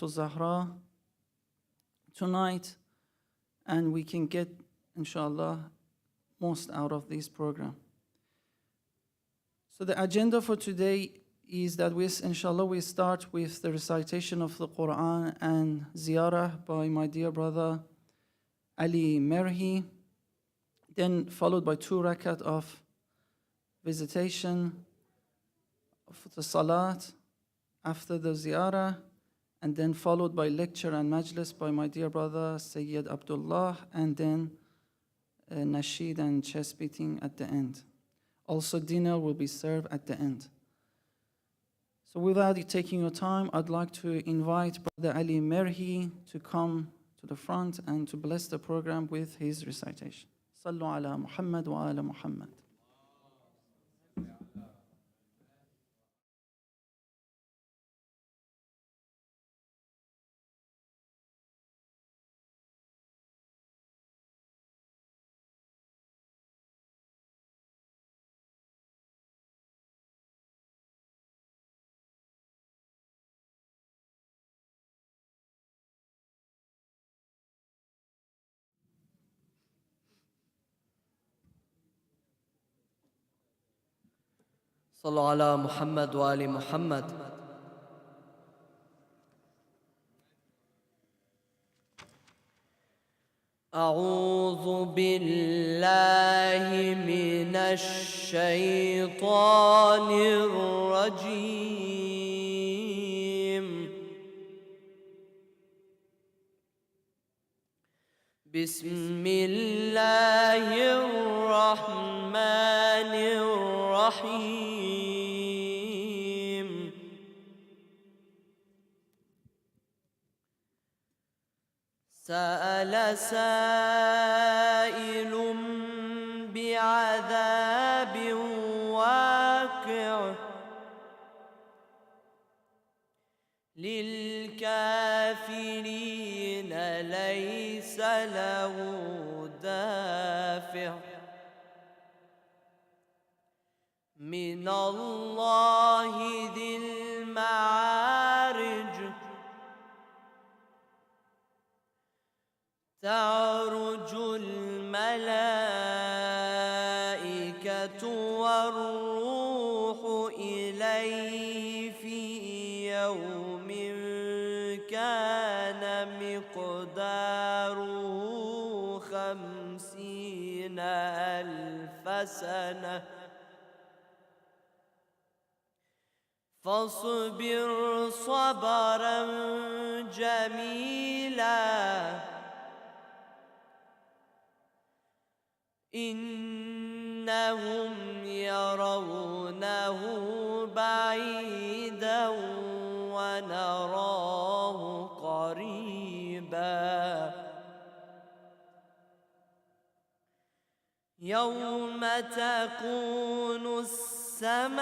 to Zahra tonight, and we can get, inshallah, most out of this program. So the agenda for today is that inshallah, we start with the recitation of the Qur'an and Ziarat by my dear brother AlNakeeb, then followed by 2 rakat of visitation of the Salat after the Ziarat, and then followed by lecture and Majlis by my dear brother Sayyid Abdullah, and then Nasheed and chest beating at the end. Also dinner will be served at the end. So without taking your time, I'd like to invite Brother AlNakeeb to come to the front and to bless the program with his recitation. Sallu ala Muhammad wa ala Muhammad. صلوا على محمد وآل محمد. أعوذ بالله من الشيطان الرجيم. بسم الله الرحمن الرحيم. سأل سائل بعذاب واقع للكافرين ليس له دافع من الله ذي المعارج. تعرج الملائكة والروح إليه في يوم كان مقداره 50,000 سنة. فاصبر صبرا جميلا إنهم يرونه بعيدا ونراه قريبا. يوم تكون السماء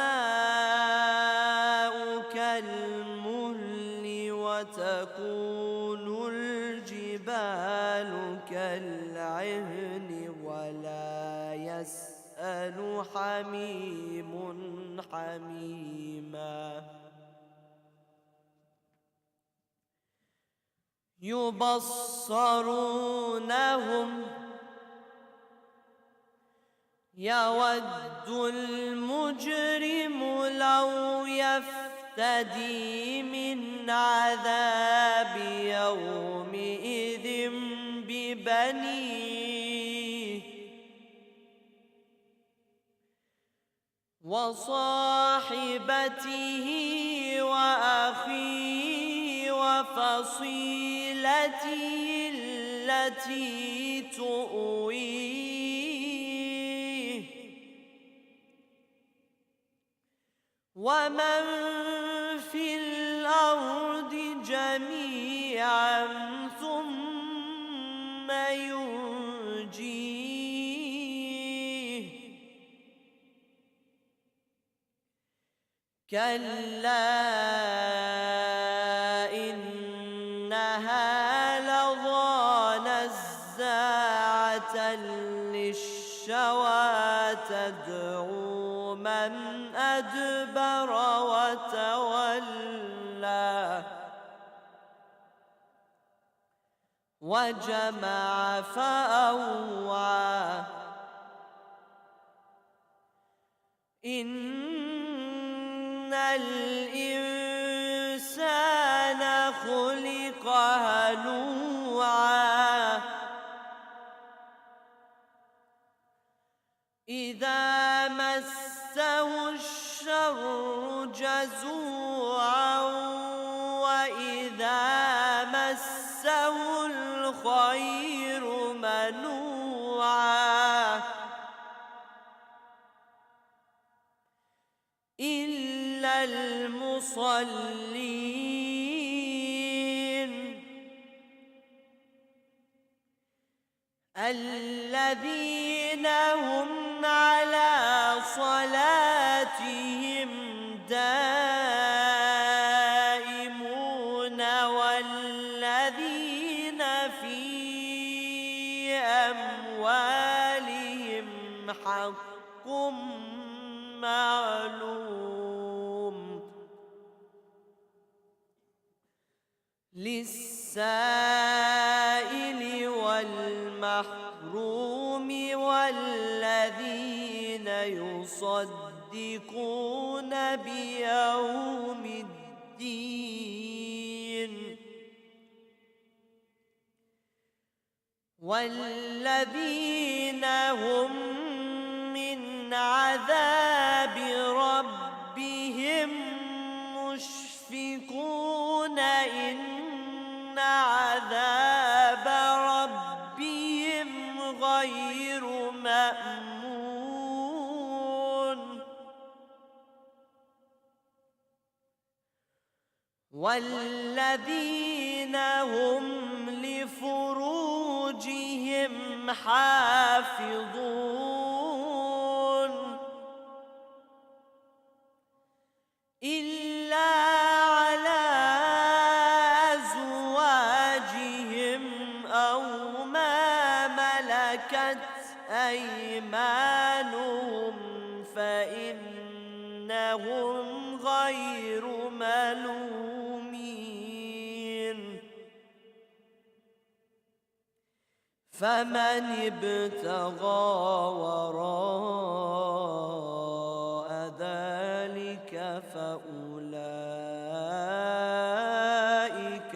كالمهل وتكون الجبال كالعهن ولا يسأل حميم حميما. يبصرونهم يود المجرم لو يفتدي من عذاب يومئذ ببنيه وصاحبته وأخيه وفصيلته التي تؤويه ومن في الأرض جميعا ثم ينجيه. كلا إنها لظى نزاعة للشوى تدعو من أدبر وتولى وجمع فأوعى إن الإنسان خلق هلوعا إذا مسه الشر جزوعا وإذا مسه الخير منوعا إلا المصلين الذين هم على صلاتهم دائمون والذين في أموالهم حق معلوم للسائل والمحروم والذين يصدقون بيوم الدين والذين هم من عذاب ربهم مشفقون إن عذاب ربهم غير مأمون والذين هم لفروجهم حافظون إلا على أزواجهم أو ما ملكت أيمانهم فإنهم غير ملومين فمن ابتغى وراء ذلك فأولئك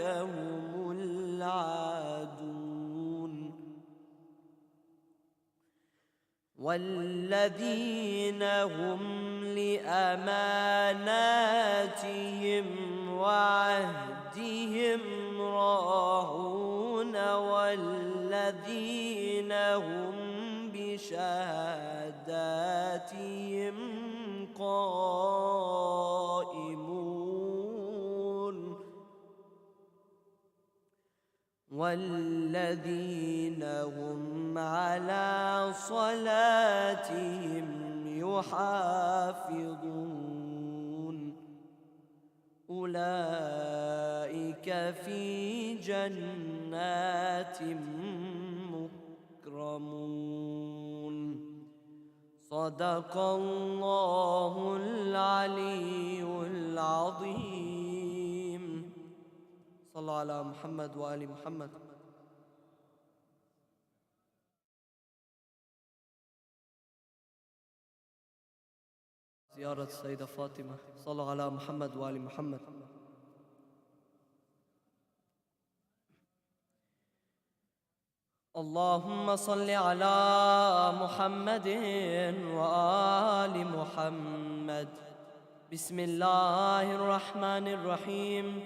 هم العادون والذين هم لأماناتهم وعهدهم راعون والذين هم بشهاداتهم قائمون والذين هم على صلاتهم يحافظون أولئك في جنات مكرمون صدق الله العلي العظيم صلى على محمد وآل محمد زيارة السيدة فاطمة صلى على محمد وآل محمد اللهم صل على محمد وآل محمد بسم الله الرحمن الرحيم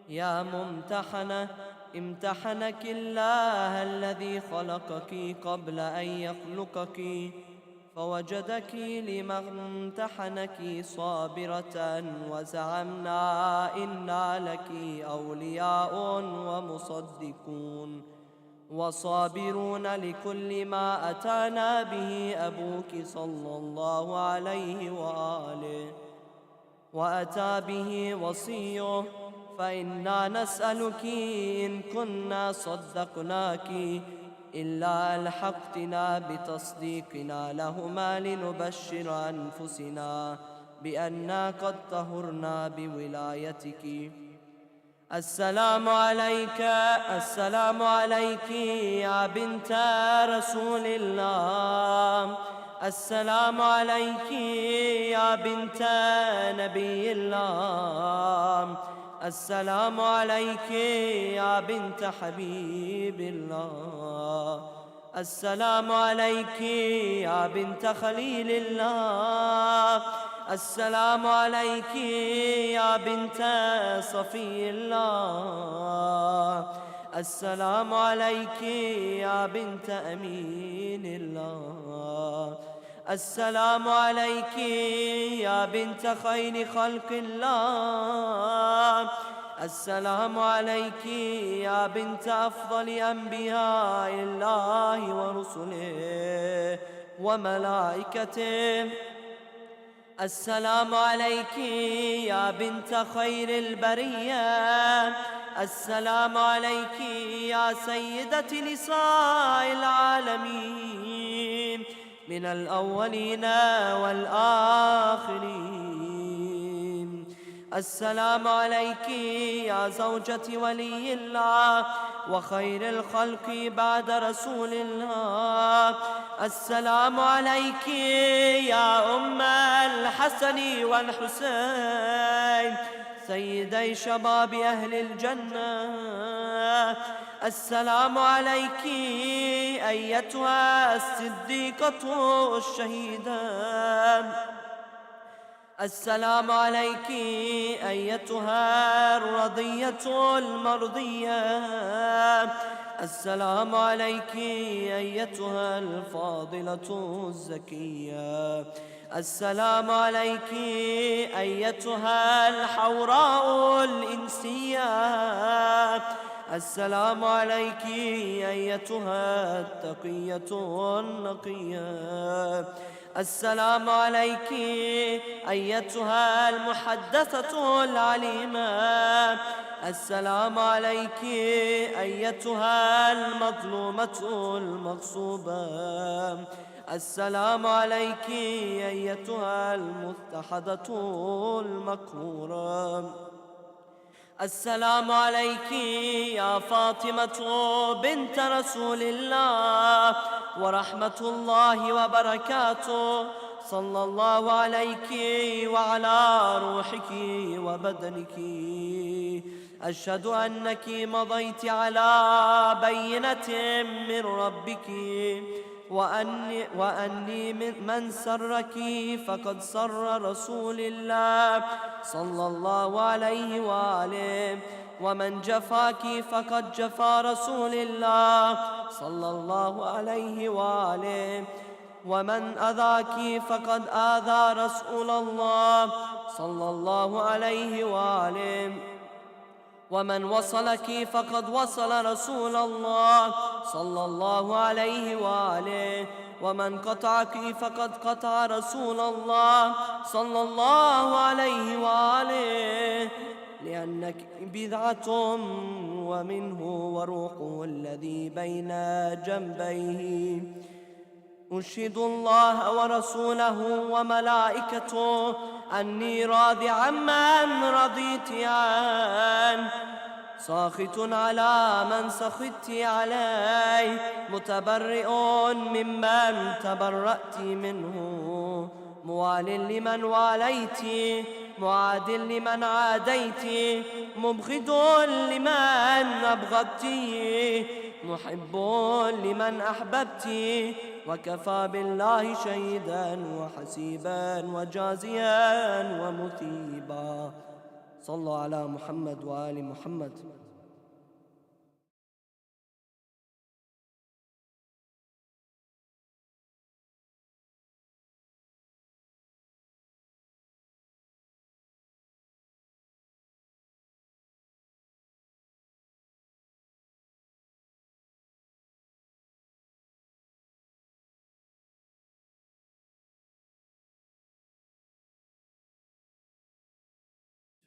يا ممتحنة امتحنك الله الذي خلقك قبل أن يخلقك فوجدك لما امتحنك صابرة وزعمنا إنا لك أولياء ومصدقون وصابرون لكل ما أتانا به أبوك صلى الله عليه وآله وأتى به وصيه فإنا نسألك إن كنا صدقناك إلا ألحقتنا بتصديقنا لهما لنبشر أنفسنا بأننا قد طهرنا بولايتك السلام عليك السلام عليك يا بنت رسول الله. السلام عليك يا بنت نبي الله. السلام عليك يا بنت حبيب الله. السلام عليك يا بنت خليل الله. السلام عليك يا بنت صفي الله. السلام عليك يا بنت أمين الله. السلام عليك يا بنت خير خلق الله. السلام عليك يا بنت أفضل أنبياء الله ورسله وملائكته. السلام عليك يا بنت خير البرية. السلام عليك يا سيدة نساء العالمين من الأولين والآخرين. السلام عليك يا زوجة ولي الله وخير الخلق بعد رسول الله. السلام عليك يا أم الحسن والحسين سيدي شباب أهل الجنة. السلام عليك أيتها الصديقة الشهيدة. السلام عليك أيتها الرضية المرضية. السلام عليك أيتها الفاضلة الزكية. السلام عليك أيتها الحوراء الإنسية. السلام عليك أيتها التقية النقية. السلام عليك أيتها المحدثة العليمة. السلام عليك أيتها المظلومة المغصوبة. السلام عليك أيتها المضطهدة المقهورة. السلام عليك يا فاطمة بنت رسول الله ورحمة الله وبركاته. صلى الله عليك وعلى روحك وبدنك. أشهد أنك مضيت على بينة من ربك وأني من سرك فقد سر رسول الله صلى الله عليه وآله. ومن جفاك فقد جفا رسول الله صلى الله عليه وآله. ومن أذاك فقد آذى رسول الله صلى الله عليه وآله. ومن وصلك فقد وصل رسول الله صلى الله عليه وآله. ومن قطعك فقد قطع رسول الله صلى الله عليه وآله. لأنك بضعة ومنه وروحه الذي بين جنبيه. أشهد الله ورسوله وملائكته أني راض عمن رضيت عنه ساخط على من سخطت عليه متبرئ ممن تبرأت منه موال لمن واليت معاد لمن عاديت مبغض لمن أبغضت محب لمن أحببت. وكفى بالله شهيدا وحسيبا وجازيا ومثيبا. صلوا على محمد وآل محمد.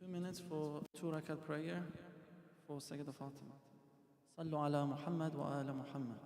Minutes for 2 rakat prayer for Sayyidah Fatima. صلوا على محمد وآل محمد.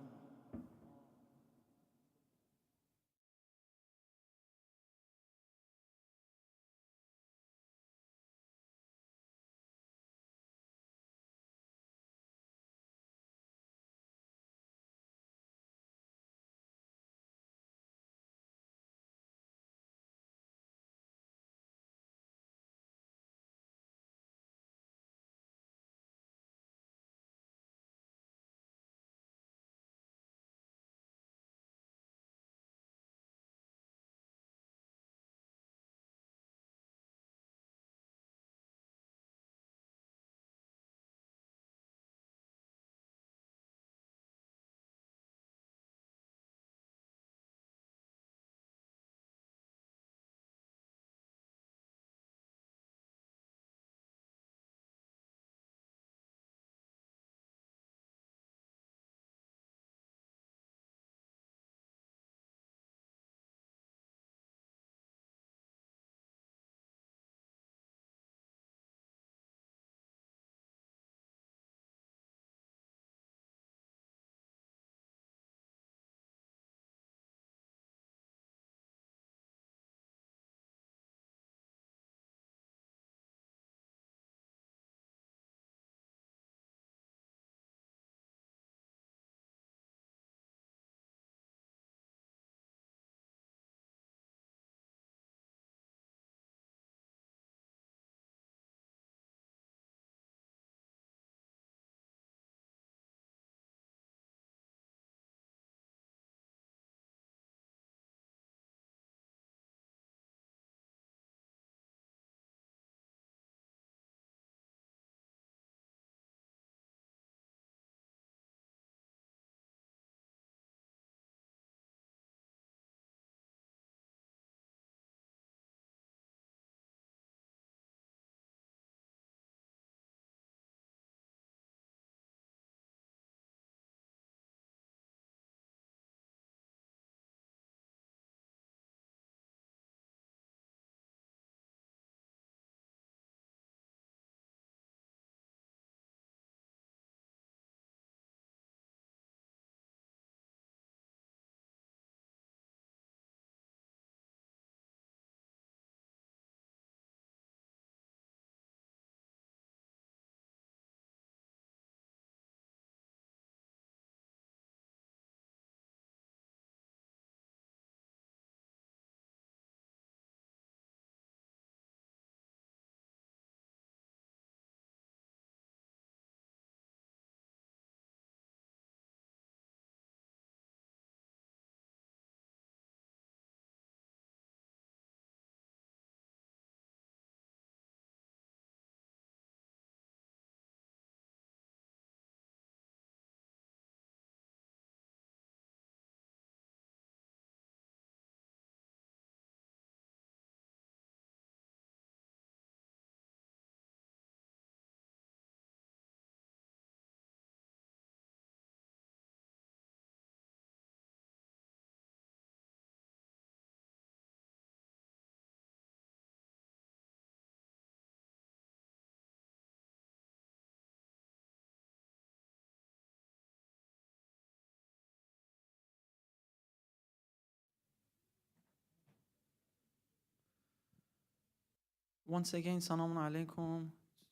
once again, Salamun Alaikum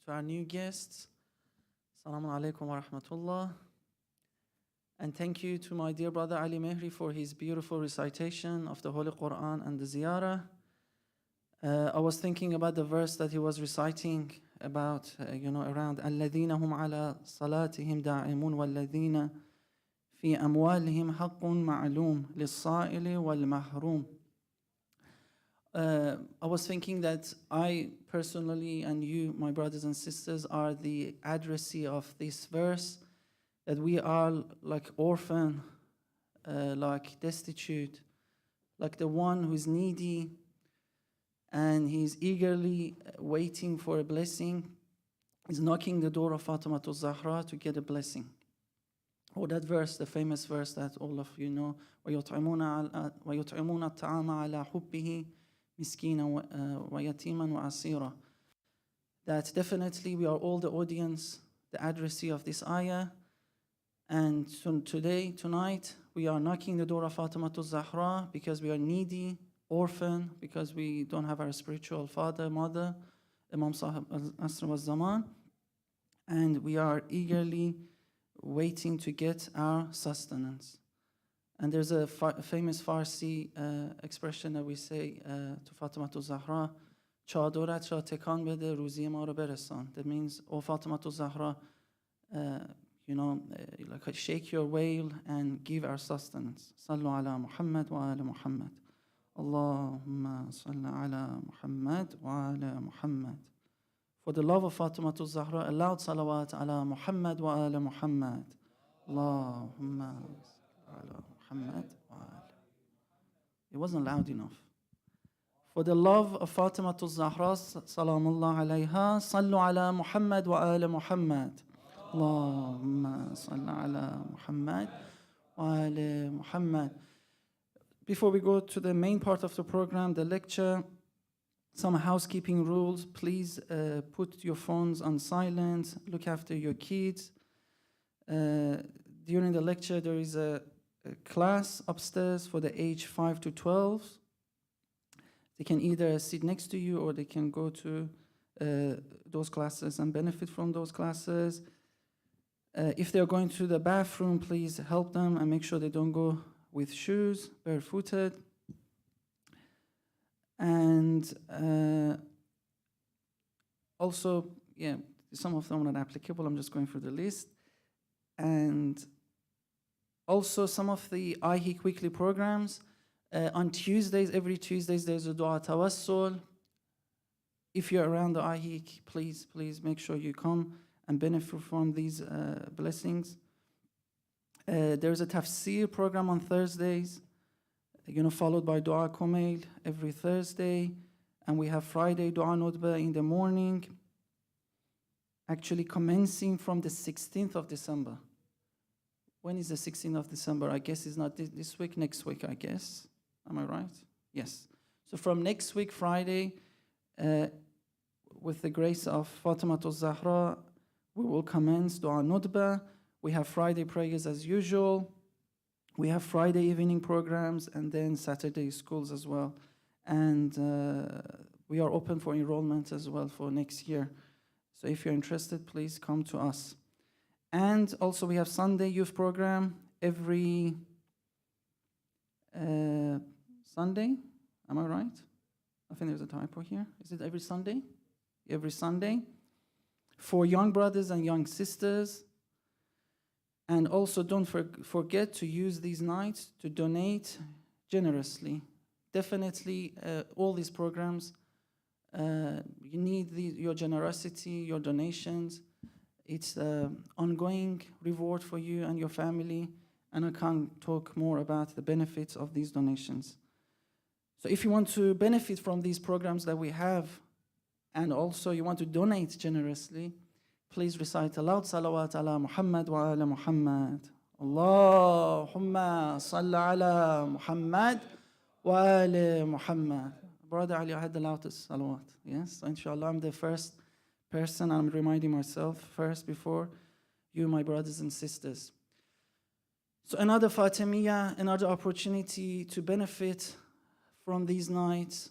to our new guests. Salamun Alaikum wa rahmatullah. And thank you to my dear brother Ali Mehri for his beautiful recitation of the Holy Qur'an and the Ziyarat. I was thinking about the verse that he was reciting about, around الَّذِينَ هُمْ عَلَى صَلَاتِهِمْ دَاعِمُونَ وَالَّذِينَ فِي أَمْوَالِهِمْ حَقٌّ مَعْلُومٌ لِلصَّائِلِ وَالْمَحْرُومِ. I was thinking that I personally and you, my brothers and sisters, are the addressee of this verse, that we are like orphan, like destitute, like the one who is needy, and he's eagerly waiting for a blessing. He's knocking the door of Fatimatul Zahra to get a blessing. Or that verse, the famous verse that all of you know, وَيُطْعِمُونَ الطَّعَامَ عَلَى حُبِّهِ مِسْكِينًا وَيَتِيمًا وَأَسِيرًا. That definitely we are all the audience, the addressee of this ayah. And so tonight, we are knocking the door of Fatimatul Zahra because we are needy, orphan, because we don't have our spiritual father, mother, Imam Sahib al-Asr wal-Zaman, and we are eagerly waiting to get our sustenance. And there's a famous Farsi expression that we say to Fatimatul Zahra, "Chadorat ra tekan bede ruzi ma ro beresan." That means, "O Fatimatul Zahra, like shake your veil and give our sustenance." Sallu ala Muhammad wa ala Muhammad. Allahumma salli ala Muhammad wa ala Muhammad. For the love of Fatimatul Zahra, a loud salawat ala Muhammad wa ala Muhammad. Allahumma salli ala Muhammad wa ala. It wasn't loud enough. For the love of Fatimatul Zahra, salamullah alayha, sallu ala Muhammad wa ala Muhammad. Allahumma salli ala Muhammad wa ala Muhammad. Before we go to the main part of the program, the lecture, some housekeeping rules. Please put your phones on silent, look after your kids. During the lecture, there is a class upstairs for the age 5 to 12. They can either sit next to you or they can go to those classes and benefit from those classes. If they're going to the bathroom, please help them and make sure they don't go with shoes, barefooted. And also, some of them are not applicable. I'm just going through the list. And also some of the IHIC weekly programs. On Tuesdays, every Tuesdays, there's a Dua Tawassul. If you're around the IHIC, please make sure you come and benefit from these blessings. There's a Tafsir program on Thursdays, followed by Dua Kumail every Thursday. And we have Friday Dua Nudba in the morning, actually commencing from the 16th of December. When is the 16th of December? I guess it's not this week, next week, I guess. Am I right? Yes. So from next week, Friday, with the grace of Fatimatul Zahra, we will commence Dua Nudba. We have Friday prayers as usual. We have Friday evening programs and then Saturday schools as well. And we are open for enrollment as well for next year. So if you're interested, please come to us. And also we have Sunday youth program every Sunday. Am I right? I think there's a typo here. Is it every Sunday? Every Sunday. For young brothers and young sisters. And also don't forget to use these nights to donate generously. Definitely all these programs, you need your generosity, your donations. It's an ongoing reward for you and your family, and I can't talk more about the benefits of these donations. So if you want to benefit from these programs that we have, and also you want to donate generously, please recite aloud salawat ala Muhammad wa ala Muhammad. Allahumma salli ala Muhammad wa ala Muhammad. Brother Ali, I had the loudest salawat. Yes, so inshallah, I'm the first person. I'm reminding myself first before you, my brothers and sisters. So another Fatimiyyeh, another opportunity to benefit from these nights.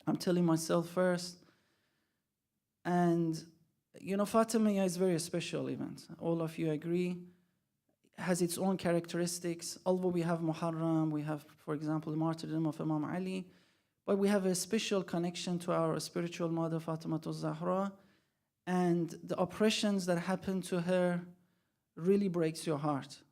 I'm telling myself first, And, you know, Fatimiyyeh is a very special event. All of you agree. Has its own characteristics. Although we have Muharram, we have, for example, the martyrdom of Imam Ali, but we have a special connection to our spiritual mother, Fatima Zahra, and the oppressions that happened to her really breaks your heart.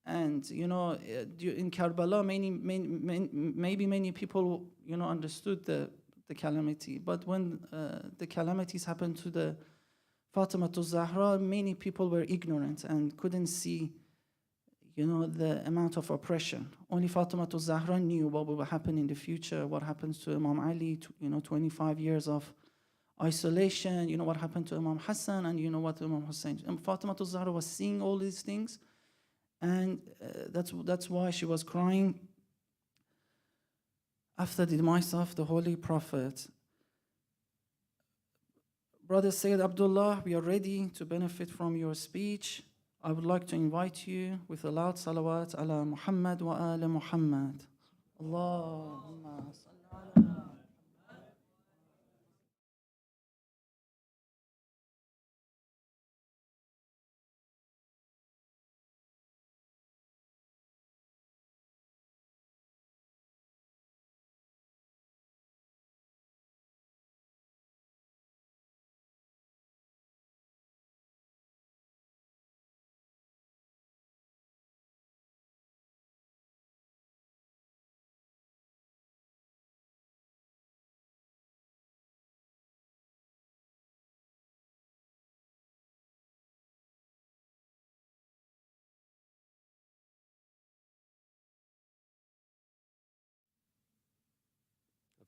And, you know, in Karbala, maybe many people, you know, understood the calamity, but when the calamities happened to the Fatima Zahra, many people were ignorant and couldn't see, you know, the amount of oppression. Only Fatima Zahra knew what will happen in the future, what happens to Imam Ali, you know, 25 years of isolation, you know, what happened to Imam Hassan, and you know what Imam Hussein. And Fatima Zahra was seeing all these things, and that's why she was crying. After the demise of the Holy Prophet, Brother Sayyid Abdullah, we are ready to benefit from your speech. I would like to invite you with a loud salawat ala Muhammad wa ala Muhammad. Allahumma salli ala.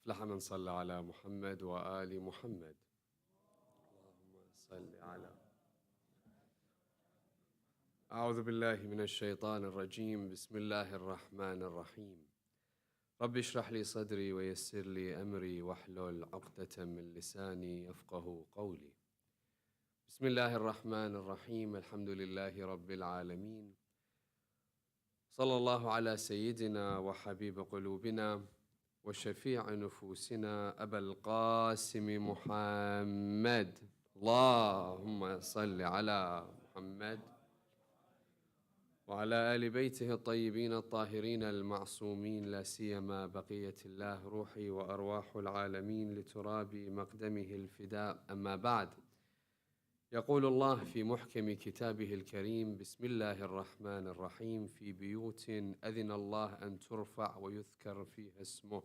أفلح من صلى على محمد وآل محمد. اللهم صل على. أعوذ بالله من الشيطان الرجيم. بسم الله الرحمن الرحيم. رب اشرح لي صدري ويسر لي أمري واحلل عقدة من لساني يفقه قولي. بسم الله الرحمن الرحيم. الحمد لله رب العالمين. صلى الله على سيدنا وحبيب قلوبنا وشفيع نفوسنا أبا القاسم محمد. اللهم صل على محمد وعلى آل بيته الطيبين الطاهرين المعصومين، لا سيما بقية الله روحي وأرواح العالمين لتراب مقدمه الفداء. أما بعد، يقول الله في محكم كتابه الكريم: بسم الله الرحمن الرحيم. في بيوت أذن الله أن ترفع ويذكر فيها اسمه.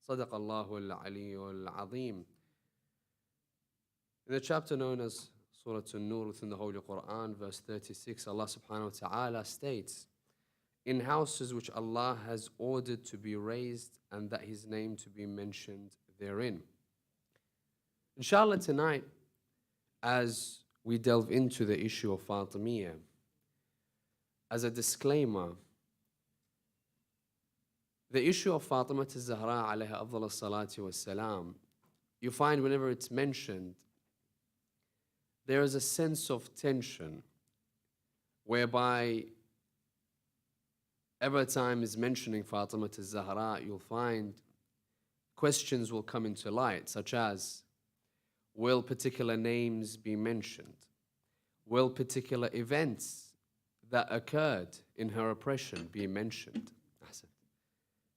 صدق الله العلي العظيم. In the chapter known as Surah An-Nur within the Holy Qur'an, verse 36, Allah subhanahu wa ta'ala states, in houses which Allah has ordered to be raised and that His name to be mentioned therein. Inshallah, tonight, as we delve into the issue of Fatimiyyeh, as a disclaimer, the issue of Fatima Zahra alayha afdal as-salatu was-salam, you find whenever it's mentioned, there is a sense of tension whereby every time is mentioning Fatima Zahra, you'll find questions will come into light, such as, will particular names be mentioned? Will particular events that occurred in her oppression be mentioned?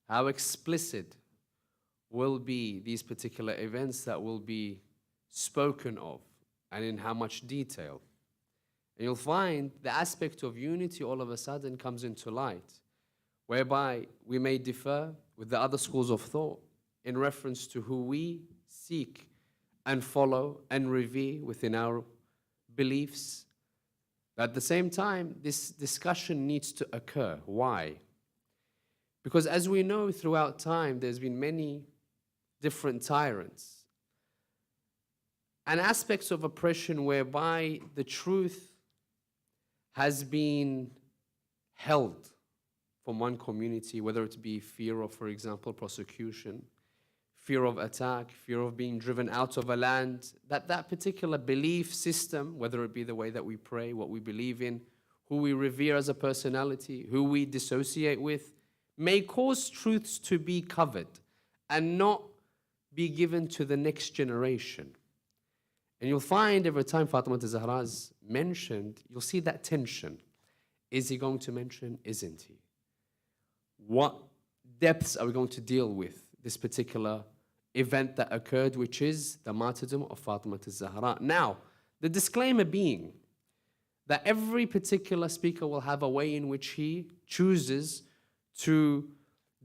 How explicit will be these particular events that will be spoken of, and in how much detail? And you'll find the aspect of unity all of a sudden comes into light, whereby we may differ with the other schools of thought in reference to who we seek and follow and revere within our beliefs. At the same time, this discussion needs to occur. Why? Because as we know, throughout time, there's been many different tyrants and aspects of oppression whereby the truth has been held from one community, whether it be fear of, for example, prosecution, fear of attack, fear of being driven out of a land, that particular belief system, whether it be the way that we pray, what we believe in, who we revere as a personality, who we dissociate with, may cause truths to be covered and not be given to the next generation. And you'll find every time Fatima Zahra is mentioned, you'll see that tension. Is he going to mention? Isn't he? What depths are we going to deal with this particular event that occurred, which is the martyrdom of Fatima Zahra? Now, the disclaimer being that every particular speaker will have a way in which he chooses to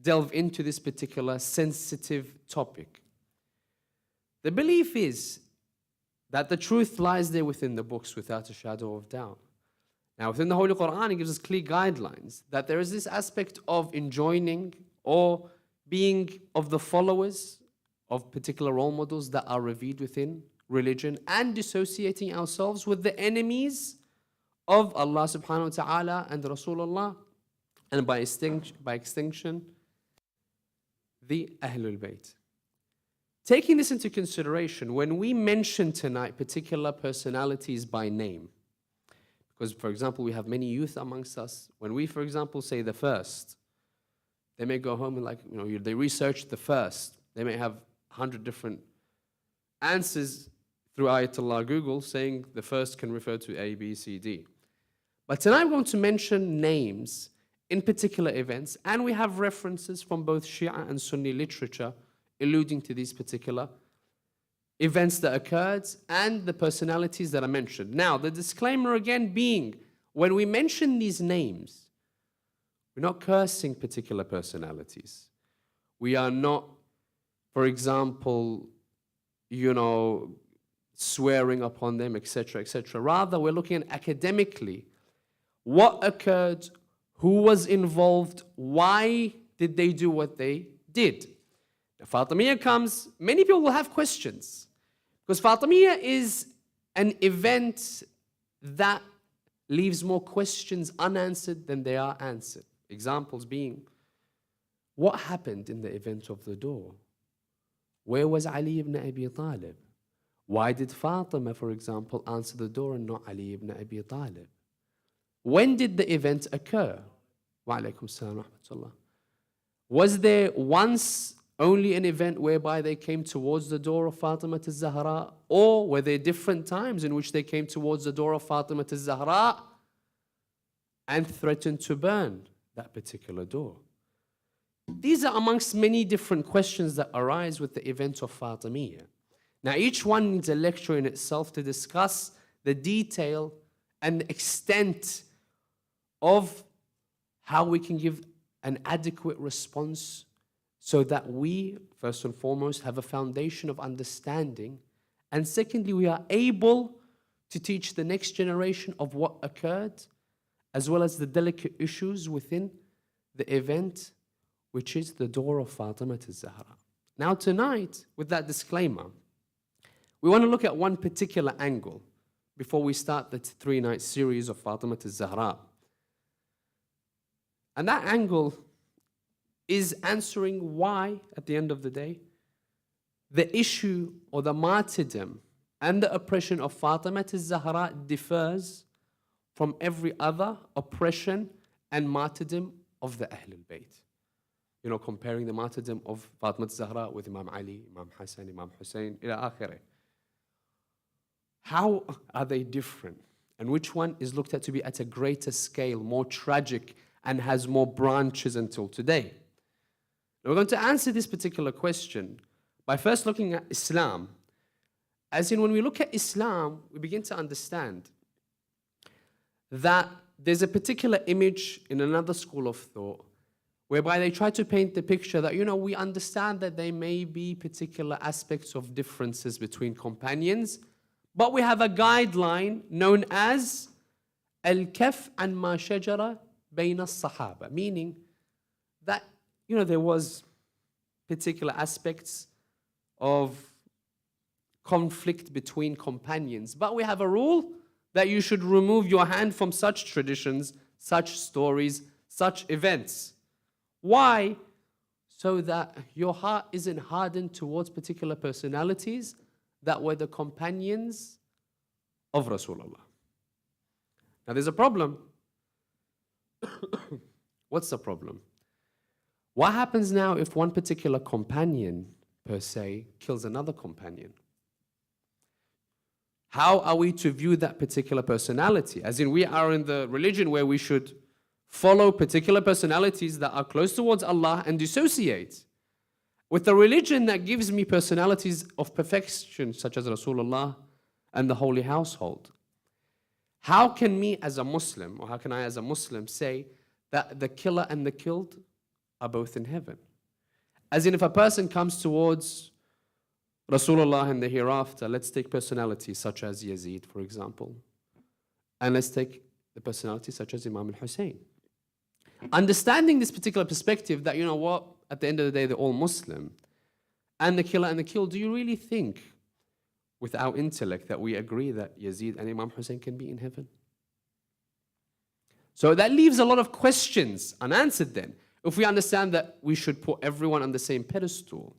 delve into this particular sensitive topic. The belief is that the truth lies there within the books without a shadow of doubt. Now, within the Holy Qur'an, it gives us clear guidelines that there is this aspect of enjoining or being of the followers of particular role models that are revered within religion and dissociating ourselves with the enemies of Allah subhanahu wa ta'ala and Rasulullah, and by extinction, the Ahlul Bayt. Taking this into consideration, when we mention tonight particular personalities by name, because, for example, we have many youth amongst us, when we, for example, say the first, they may go home and they research the first. They may have 100 different answers through Ayatollah Google saying the first can refer to A, B, C, D. But tonight I'm going to mention names in particular events, and we have references from both Shia and Sunni literature alluding to these particular events that occurred and the personalities that are mentioned. Now, the disclaimer again being, when we mention these names, we're not cursing particular personalities. We are not, for example, swearing upon them, etc., etc. Rather, we're looking at academically what occurred, who was involved, why did they do what they did. Now, Fatimiyyeh comes, many people will have questions, because Fatimiyyeh is an event that leaves more questions unanswered than they are answered. Examples being, what happened in the event of the door? Where was Ali ibn Abi Talib? Why did Fatima, for example, answer the door and not Ali ibn Abi Talib? When did the event occur? Wa alaykum salam wa rahmatullah. Was there once only an event whereby they came towards the door of Fatima Zahra, or were there different times in which they came towards the door of Fatima Zahra and threatened to burn that particular door? These are amongst many different questions that arise with the event of Fatimiyyeh. Now, each one needs a lecture in itself to discuss the detail and the extent of how we can give an adequate response so that we, first and foremost, have a foundation of understanding, and secondly, we are able to teach the next generation of what occurred, as well as the delicate issues within the event, which is the door of Fatima Zahra. Now tonight, with that disclaimer, we want to look at one particular angle before we start the 3-night series of Fatima Zahra. And that angle is answering why, at the end of the day, the issue or the martyrdom and the oppression of Fatima Zahra differs from every other oppression and martyrdom of the Ahlul Bayt. Comparing the martyrdom of Fatima Zahra with Imam Ali, Imam Hassan, Imam Hussein, ila akhirih. How are they different? And which one is looked at to be at a greater scale, more tragic, and has more branches until today? Now, we're going to answer this particular question by first looking at Islam. As in, when we look at Islam, we begin to understand that there's a particular image in another school of thought whereby they try to paint the picture that, we understand that there may be particular aspects of differences between companions, but we have a guideline known as al-kaf an ma shajara bayna as-sahaba, meaning that, there was particular aspects of conflict between companions, but we have a rule that you should remove your hand from such traditions, such stories, such events. Why? So that your heart isn't hardened towards particular personalities that were the companions of Rasulullah. Now there's a problem. What's the problem? What happens now if one particular companion, per se, kills another companion? How are we to view that particular personality? As in, we are in the religion where we should follow particular personalities that are close towards Allah and dissociate with the religion that gives me personalities of perfection, such as Rasulullah and the holy household. How can me as a Muslim, or how can I as a Muslim say that the killer and the killed are both in heaven? As in, if a person comes towards Rasulullah in the hereafter, let's take personalities such as Yazid, for example, and let's take the personality such as Imam al-Hussein. Understanding this particular perspective that, you know what, at the end of the day, they're all Muslim, and the killer and the killed, do you really think, with our intellect, that we agree that Yazid and Imam Hussein can be in heaven? So that leaves a lot of questions unanswered then, if we understand that we should put everyone on the same pedestal.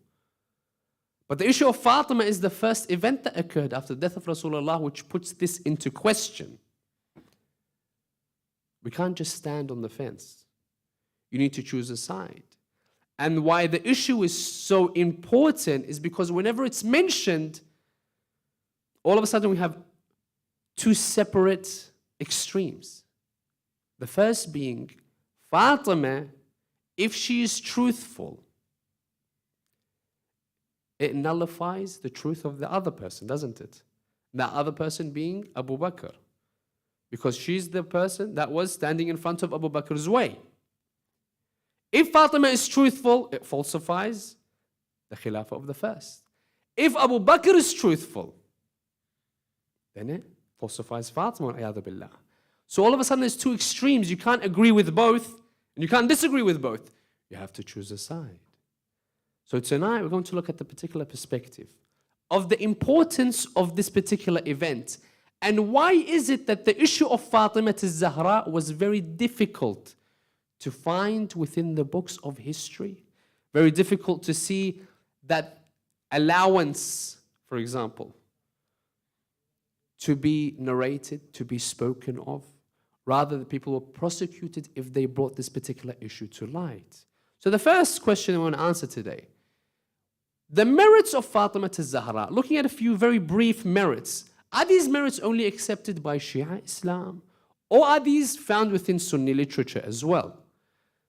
But the issue of Fatima is the first event that occurred after the death of Rasulullah, which puts this into question. We can't just stand on the fence. You need to choose a side. And why the issue is so important is because whenever it's mentioned, all of a sudden we have two separate extremes. The first being, Fatima, if she is truthful, it nullifies the truth of the other person, doesn't it? That other person being Abu Bakr. Because she's the person that was standing in front of Abu Bakr's way. If Fatima is truthful, it falsifies the Khilafah of the first. If Abu Bakr is truthful, then it falsifies Fatima, wal-'iyadhu billah. So all of a sudden there's two extremes. You can't agree with both, and you can't disagree with both. You have to choose a side. So tonight we're going to look at the particular perspective of the importance of this particular event, and why is it that the issue of Fatima al-Zahra was very difficult to find within the books of history. Very difficult to see that allowance, for example, to be narrated, to be spoken of. Rather, the people were prosecuted if they brought this particular issue to light. So the first question I want to answer today, the merits of Fatima al-Zahra, looking at a few very brief merits, are these merits only accepted by Shia Islam, or are these found within Sunni literature as well?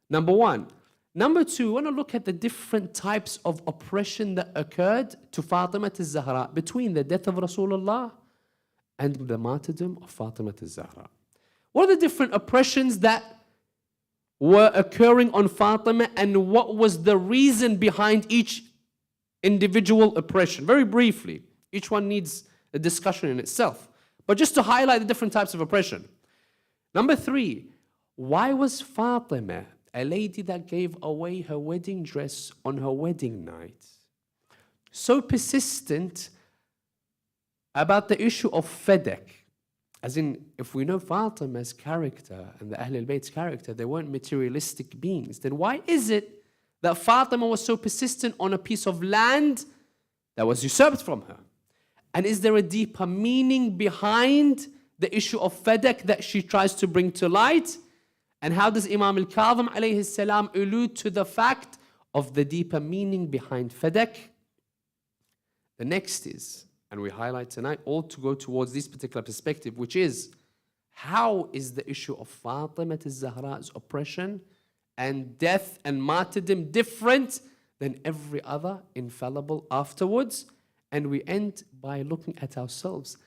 Number one. Number two, I want to look at the different types of oppression that occurred to Fatima al-Zahra between the death of Rasulullah and the martyrdom of Fatima al-Zahra. What are the different oppressions that were occurring on Fatima, and what was the reason behind each individual oppression? Very briefly, each one needs a discussion in itself, but just to highlight the different types of oppression. Number three, why was Fatima, a lady that gave away her wedding dress on her wedding night, so persistent about the issue of Fedek? As in, if we know Fatima's character and the Ahl al-Bayt's character, they weren't materialistic beings, then why is it that Fatima was so persistent on a piece of land that was usurped from her? And is there a deeper meaning behind the issue of Fedek that she tries to bring to light? And how does Imam al-Kadhim alayhi salam allude to the fact of the deeper meaning behind Fedek? The next is, and we highlight tonight, all to go towards this particular perspective, which is, how is the issue of Fatima al-Zahra's oppression and death and martyrdom different than every other infallible afterwards? And we end by looking at ourselves.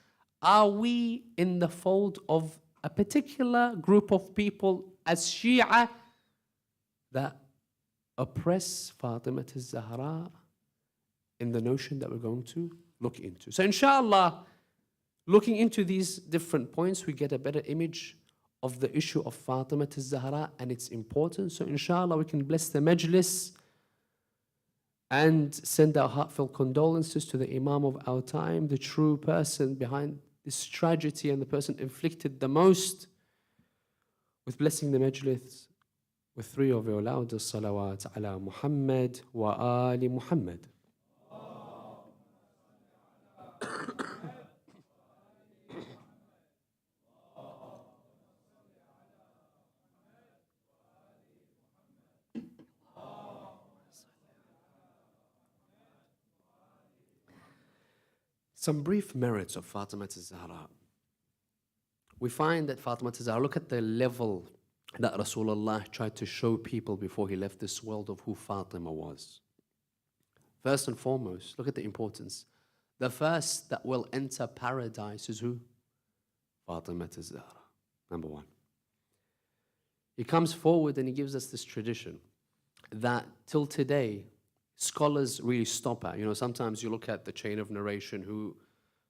Are we in the fold of a particular group of people as Shia that oppress Fatima al-Zahra in the notion that we're going to look into? So inshallah, looking into these different points, we get a better image of the issue of Fatima al-Zahra and its importance. So inshallah, we can bless the Majlis and send our heartfelt condolences to the Imam of our time, the true person behind this tragedy and the person inflicted the most, with blessing the Majlis with three of your loudest salawat ala Muhammad wa ali Muhammad. Some brief merits of Fatima al-Zahra. We find that Fatima al-Zahra, look at the level that Rasulullah tried to show people before he left this world of who Fatima was. First and foremost, look at the importance. The first that will enter paradise is who? Fatima al-Zahra, number one. He comes forward and he gives us this tradition that till today, scholars really stop at. You know, sometimes you look at the chain of narration, who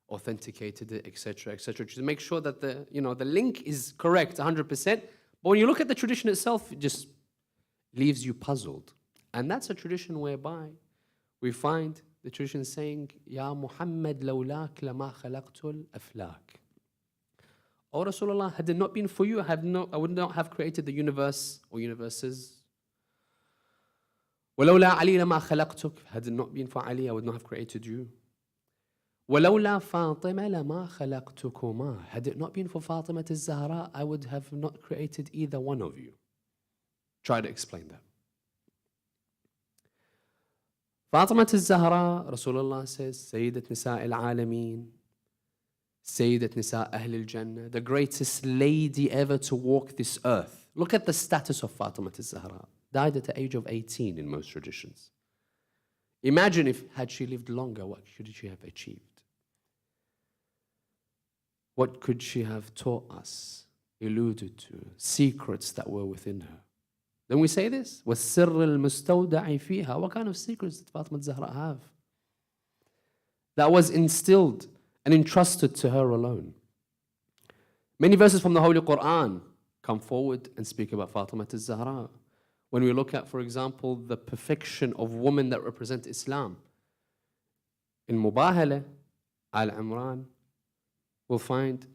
authenticated it, etc., etc., to make sure that the link is correct 100%. But when you look at the tradition itself, it just leaves you puzzled. And that's a tradition whereby we find the tradition saying, Ya Muhammad lawlak lama khalaqtul aflak. O Rasulullah, had it not been for you, I would not have created the universe or universes. وَلَوْلَا عَلِي لَمَا خَلَقْتُكَ. Had it not been for Ali, I would not have created you. وَلَوْلَا فَاطِمَةَ لَمَا خَلَقْتُكُمَا. Had it not been for Fatima al-Zahra, I would have not created either one of you. Try to explain that. Fatima al-Zahra, Rasulullah says, Sayyidat Nisa al-Alameen, Sayyidat Nisa Ahl al-Jannah, the greatest lady ever to walk this earth. Look at the status of Fatima al-Zahra. Died at the age of 18 in most traditions. Imagine had she lived longer, what could she have achieved? What could she have taught us, alluded to, secrets that were within her? Then we say this, وَالسِّرِّ الْمُسْتَوْدَعِ فِيهَا. What kind of secrets did Fatima al-Zahra have? That was instilled and entrusted to her alone. Many verses from the Holy Qur'an come forward and speak about Fatima al-Zahra. When we look at, for example, the perfection of women that represent Islam, in Mubahala, Al-Imran, we'll find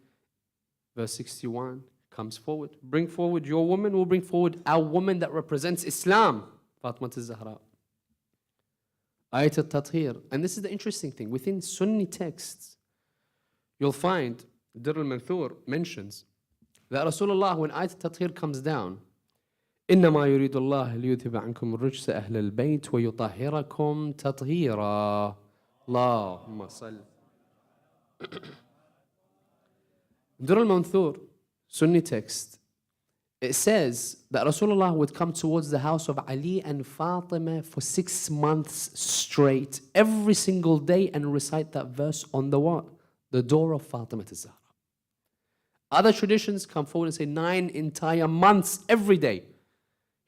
verse 61 comes forward. Bring forward your woman, we'll bring forward our woman that represents Islam, Fatima al-Zahra. Ayat al-Tathir. And this is the interesting thing. Within Sunni texts, you'll find, Dir al-Manthur mentions that Rasulullah, when Ayat al-Tathir comes down, إنما يريد الله ليذهب عنكم الرجس أهل البيت ويطهركم تطهيرا. اللهم صل. Dir al-Manthur, Sunni text, it says that Rasulullah would come towards the house of Ali and Fatima for 6 months straight, every single day, and recite that verse on the what? The door of Fatima al-Zahra. Other traditions come forward and say 9 entire months, every day.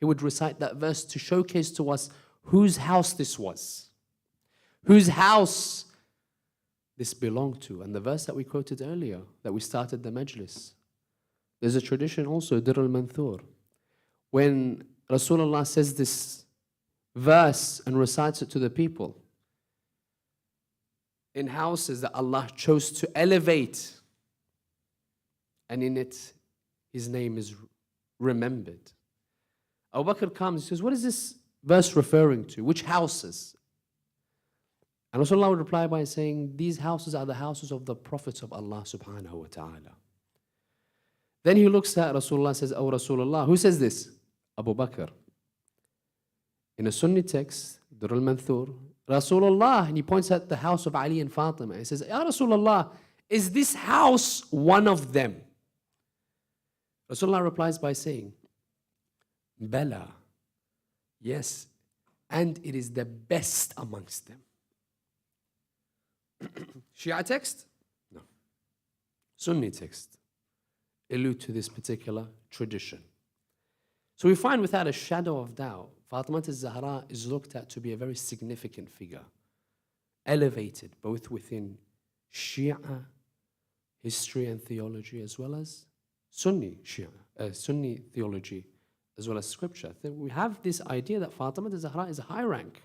He would recite that verse to showcase to us whose house this was, whose house this belonged to. And the verse that we quoted earlier, that we started the Majlis, there's a tradition also, Dir al-Manthur, when Rasulullah says this verse and recites it to the people in houses that Allah chose to elevate, and in it His name is remembered. Abu Bakr comes, he says, what is this verse referring to? Which houses? And Rasulullah would reply by saying, these houses are the houses of the prophets of Allah subhanahu wa ta'ala. Then he looks at Rasulullah and says, oh Rasulullah, who says this? Abu Bakr. In a Sunni text, Dir al-Manthur, Rasulullah, and he points at the house of Ali and Fatima. He says, Ya Rasulullah, is this house one of them? Rasulullah replies by saying, Bala, yes, and it is the best amongst them. Shia text? No. Sunni text allude to this particular tradition. So we find without a shadow of doubt, Fatima al-Zahra is looked at to be a very significant figure, elevated both within Shia history and theology as well as Sunni theology as well as scripture. We have this idea that Fatima al-Zahra is a high rank.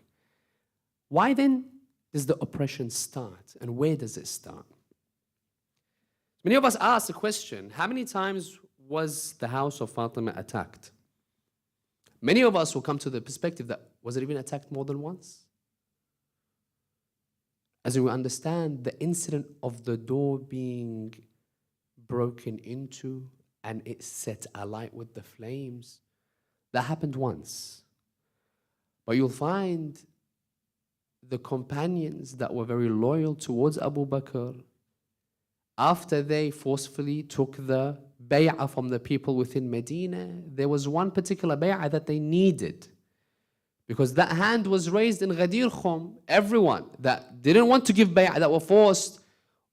Why then does the oppression start, and where does it start? Many of us ask the question, how many times was the house of Fatima attacked? Many of us will come to the perspective that, was it even attacked more than once? As we understand the incident of the door being broken into and it set alight with the flames, that happened once. But you'll find the companions that were very loyal towards Abu Bakr, after they forcefully took the bay'ah from the people within Medina, there was one particular bay'ah that they needed. Because that hand was raised in Ghadir Khum. Everyone that didn't want to give bay'ah, that were forced,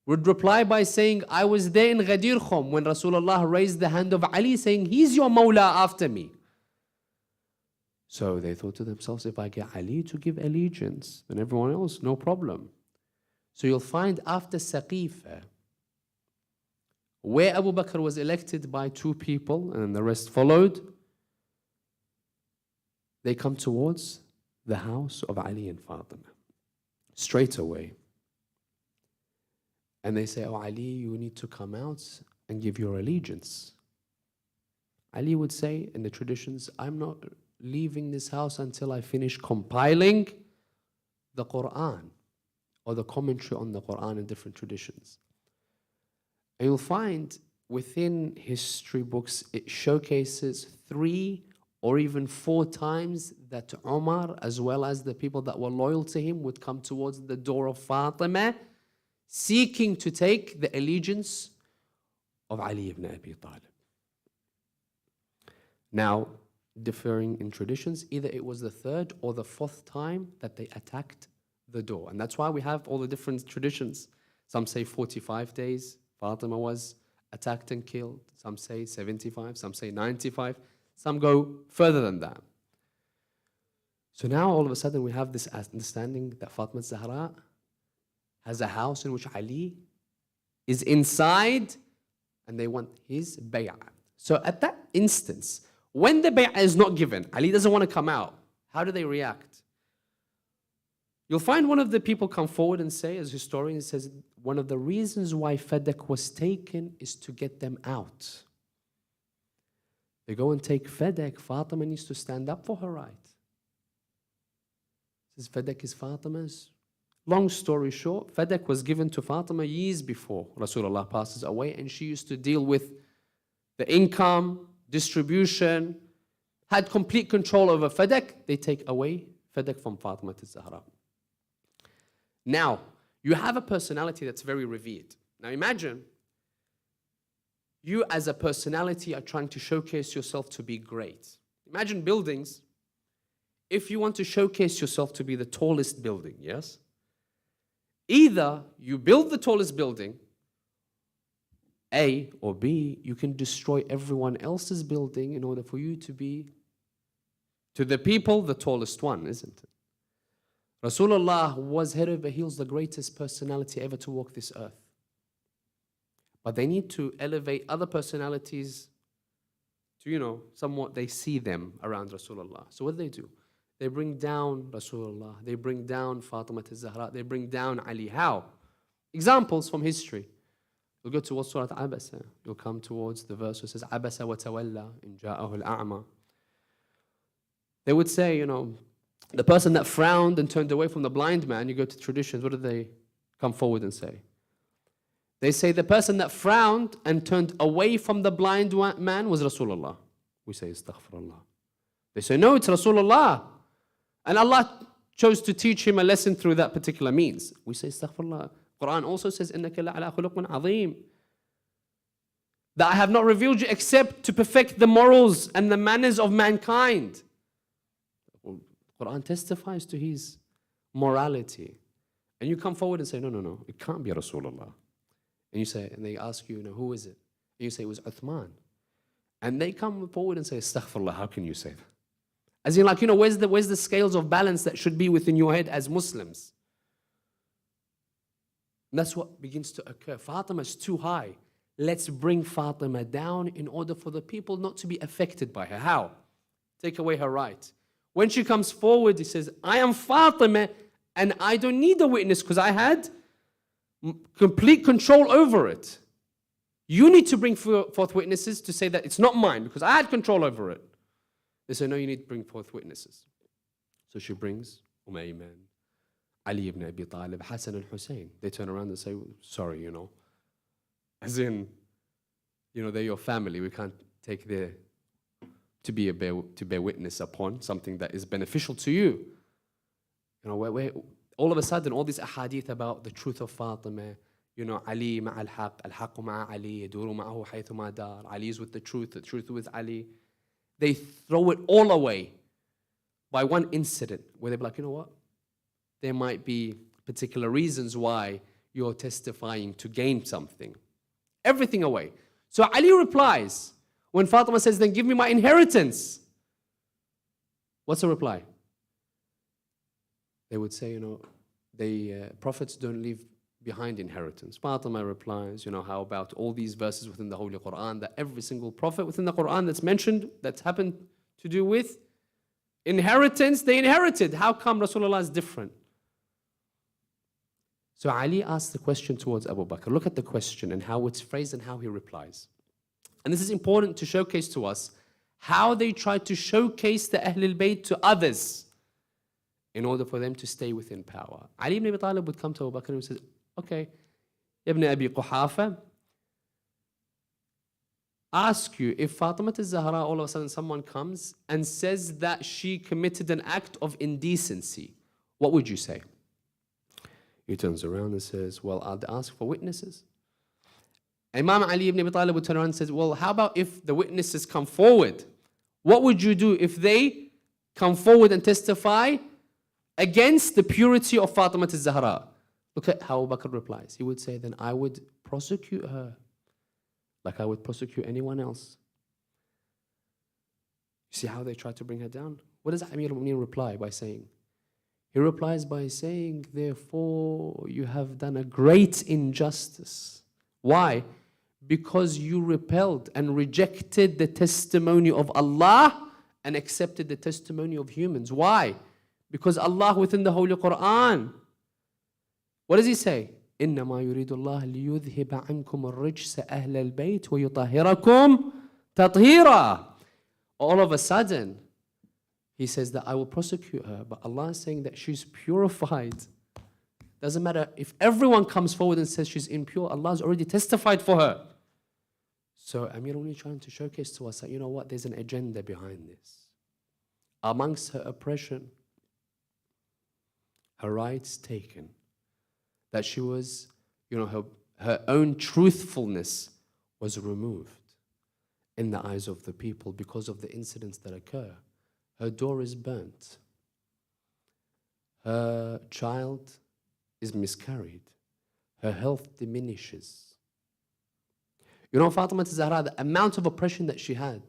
would reply by saying, I was there in Ghadir Khum when Rasulullah raised the hand of Ali saying, he's your Mawla after me. So they thought to themselves, if I get Ali to give allegiance, then everyone else, no problem. So you'll find after Saqifa, where Abu Bakr was elected by 2 people and the rest followed, they come towards the house of Ali and Fatima straight away. And they say, oh Ali, you need to come out and give your allegiance. Ali would say in the traditions, I'm not leaving this house until I finish compiling the Qur'an or the commentary on the Qur'an in different traditions. And you'll find within history books, it showcases 3 or even 4 times that Umar, as well as the people that were loyal to him, would come towards the door of Fatima, seeking to take the allegiance of Ali ibn Abi Talib. Now, differing in traditions, either it was the 3rd or the 4th time that they attacked the door. And that's why we have all the different traditions. Some say 45 days Fatima was attacked and killed. Some say 75, some say 95. Some go further than that. So now all of a sudden we have this understanding that Fatima Zahra has a house in which Ali is inside and they want his bay'ah. So at that instance, when the bay'ah is not given, Ali doesn't want to come out, how do they react? You'll find one of the people come forward and say, as historian says, one of the reasons why Fadak was taken is to get them out. They go and take Fadak. Fatima needs to stand up for her right. Says Fadak is Fatima's. Long story short, Fadak was given to Fatima years before Rasulullah passes away, and she used to deal with the income, distribution, had complete control over Fadak. They take away Fadak from Fatima Zahra. Now, you have a personality that's very revered. Now imagine, you as a personality are trying to showcase yourself to be great. Imagine buildings. If you want to showcase yourself to be the tallest building, yes? Either you build the tallest building, A, or B, you can destroy everyone else's building in order for you to be, to the people, the tallest one, isn't it? Rasulullah was head over heels the greatest personality ever to walk this earth. But they need to elevate other personalities to, somewhat they see them around Rasulullah. So what do? They bring down Rasulullah. They bring down Fatima Zahra. They bring down Ali. How? Examples from history. You'll go towards Surah Abasa. You'll come towards the verse which says, Abasa wa tawalla in ja'ahu al-a'ma. They would say, the person that frowned and turned away from the blind man, you go to traditions, what do they come forward and say? They say the person that frowned and turned away from the blind man was Rasulullah. We say, astaghfirullah. They say, no, it's Rasulullah. And Allah chose to teach him a lesson through that particular means. We say, astaghfirullah. Qur'an also says, إِنَّكَ لَعَلَىٰ خُلُقٍ عَظِيمٍ. That I have not revealed you except to perfect the morals and the manners of mankind. Qur'an testifies to his morality. And you come forward and say, no, it can't be Rasulullah. And you say, and they ask you, who is it? And you say, it was Uthman. And they come forward and say, astaghfirullah, how can you say that? As in where's the scales of balance that should be within your head as Muslims? And that's what begins to occur. Fatima is too high. Let's bring Fatima down in order for the people not to be affected by her. How? Take away her right. When she comes forward, he says, I am Fatima and I don't need a witness because I had complete control over it. You need to bring forth witnesses to say that it's not mine because I had control over it. They say, no, you need to bring forth witnesses. So she brings Umayman, Ali ibn Abi Talib, Hassan and Hussein. They turn around and say, sorry, as in, they're your family. We can't take their to bear witness upon something that is beneficial to you. all of a sudden, all these ahadith about the truth of Fatima, you know, Ali ma'a al-haq, al-haq ma'a Ali, yaduru ma'ahu haythu ma dar, Ali is with the truth with Ali. They throw it all away by one incident where they're like, you know what? There might be particular reasons why you're testifying to gain something. Everything away. So Ali replies, when Fatima says, then give me my inheritance. What's the reply? They would say, you know, prophets don't leave behind inheritance. Fatima replies, you know, how about all these verses within the Holy Qur'an, that every single prophet within the Qur'an that's mentioned, that's happened to do with inheritance, they inherited. How come Rasulullah is different? So Ali asked the question towards Abu Bakr. Look at the question and how it's phrased and how he replies. And this is important to showcase to us how they tried to showcase the Ahlul Bayt to others in order for them to stay within power. Ali ibn Abi Talib would come to Abu Bakr and say, okay, Ibn Abi Quhafa, ask you, if Fatima al-Zahra, all of a sudden someone comes and says that she committed an act of indecency, what would you say? He turns around and says, well, I'll ask for witnesses. Imam Ali ibn Abi Talib would turn around and say, well, how about if the witnesses come forward? What would you do if they come forward and testify against the purity of Fatima al-Zahra? Look at how Abu Bakr replies. He would say, then I would prosecute her like I would prosecute anyone else. You see how they tried to bring her down? What does Amir al-Mu'mineen reply by saying? He replies by saying, therefore, you have done a great injustice. Why? Because you repelled and rejected the testimony of Allah and accepted the testimony of humans. Why? Because Allah within the Holy Qur'an, what does He say? إنما يريد الله ليذهب عنكم الرجس أهل البيت ويطهركم تطهيرا. All of a sudden, He says that I will prosecute her, but Allah is saying that she's purified. Doesn't matter if everyone comes forward and says she's impure, Allah has already testified for her. So Amir only trying to showcase to us that, you know what, there's an agenda behind this. Amongst her oppression, her rights taken, that she was, you know, her own truthfulness was removed in the eyes of the people because of the incidents that occur. Her door is burnt. Her child is miscarried. Her health diminishes. You know, Fatima al-Zahra, the amount of oppression that she had,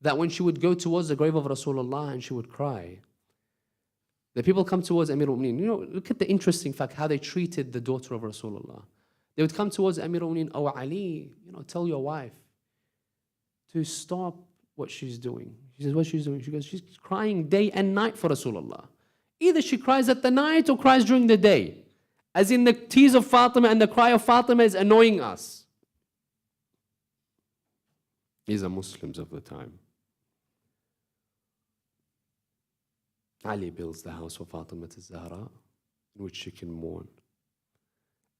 that when she would go towards the grave of Rasulullah and she would cry, the people come towards Amir al-Mu'mineen. You know, look at the interesting fact, how they treated the daughter of Rasulullah. They would come towards Amir al-Mu'mineen, oh Ali, you know, tell your wife to stop what she's doing. She says, what she's doing? She goes, she's crying day and night for Rasulullah. Either she cries at the night or cries during the day. As in the tears of Fatima and the cry of Fatima is annoying us. These are Muslims of the time. Ali builds the house for Fatima al-Zahra in which she can mourn.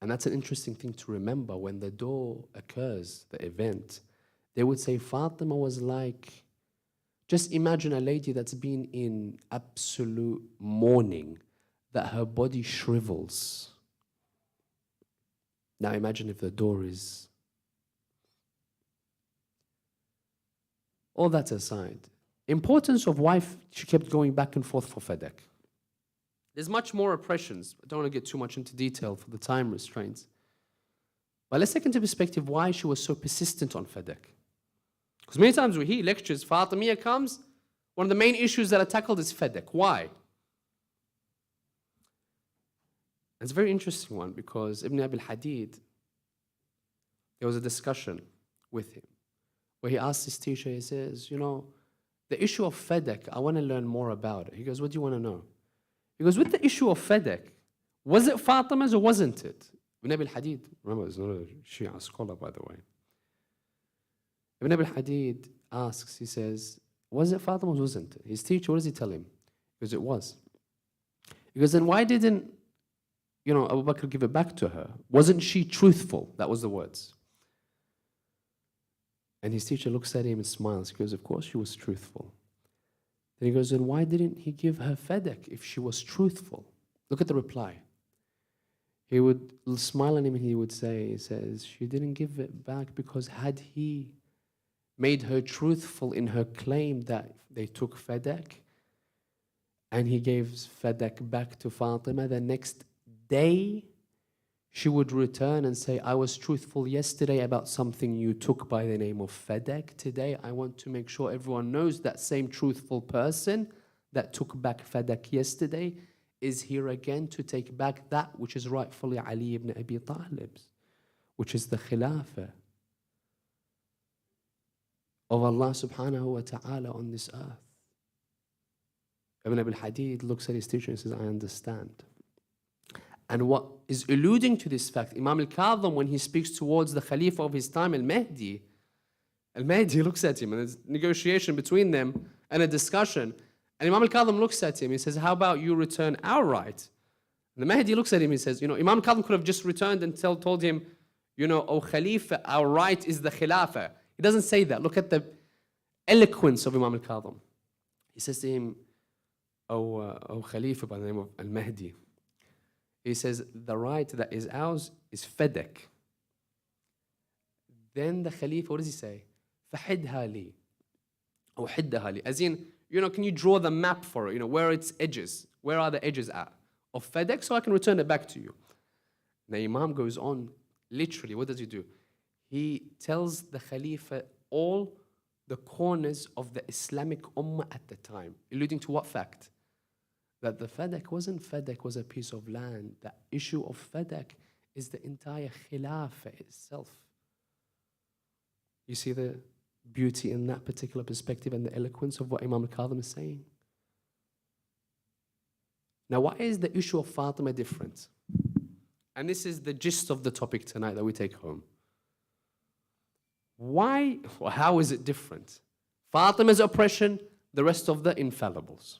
And that's an interesting thing to remember. When the door occurs, the event, they would say Fatima was like, just imagine a lady that's been in absolute mourning, that her body shrivels. Now imagine if the door is... All that aside, importance of wife, she kept going back and forth for Fadak. There's much more oppressions. I don't want to get too much into detail for the time restraints. But let's take into perspective why she was so persistent on Fadak. Because many times we hear lectures, Fatimiyyeh comes, one of the main issues that are tackled is Fadak. Why? It's a very interesting one because Ibn Abi al-Hadid, there was a discussion with him where he asked his teacher, he says, you know, the issue of Fadak, I want to learn more about it. He goes, what do you want to know? He goes, with the issue of Fadak, was it Fatima's or wasn't it? Ibn Abi al-Hadid, remember, he's not a Shia scholar, by the way. Ibn Abi al-Hadid asks, he says, was it Fatima's or wasn't it? His teacher, what does he tell him? He goes, it was. He goes, then why didn't, you know, Abu Bakr give it back to her? Wasn't she truthful? That was the words. And his teacher looks at him and smiles. He goes, of course she was truthful. Then he goes, then why didn't he give her Fadak if she was truthful? Look at the reply. He would smile at him and he would say, he says, she didn't give it back because had he made her truthful in her claim that they took Fadak and he gave Fadak back to Fatima, the next day she would return and say, I was truthful yesterday about something you took by the name of Fadak. Today I want to make sure everyone knows that same truthful person that took back Fadak yesterday is here again to take back that which is rightfully Ali ibn Abi Talib's, which is the Khilafah of Allah subhanahu wa ta'ala on this earth. Ibn Abi al-Hadid looks at his teacher and says, I understand. And what is alluding to this fact, Imam al-Kadhim, when he speaks towards the Khalifa of his time, al-Mahdi looks at him and there's negotiation between them and a discussion. And Imam al-Kadhim looks at him, he says, how about you return our right? And the Mahdi looks at him, he says, Imam al-Kadhim could have just returned and told him, O Khalifa, our right is the Khilafah. He doesn't say that. Look at the eloquence of Imam al-Kadhim. He says to him, O Khalifa, by the name of al-Mahdi, he says, the right that is ours is Fadak. Then the Khalifa, what does he say? فَحِدْهَا لِي أو حِدَّهَا لِي. As in, can you draw the map for it? Where its edges? Where are the edges at? Of Fadak, so I can return it back to you. The Imam goes on, literally, what does he do? He tells the Khalifa all the corners of the Islamic Ummah at the time, alluding to what fact? That the Fadak was a piece of land. The issue of Fadak is the entire Khilafah itself. You see the beauty in that particular perspective and the eloquence of what Imam al-Kadhim is saying? Now, why is the issue of Fatima different? And this is the gist of the topic tonight that we take home. Why, or how is it different? Fatima's oppression, the rest of the infallibles.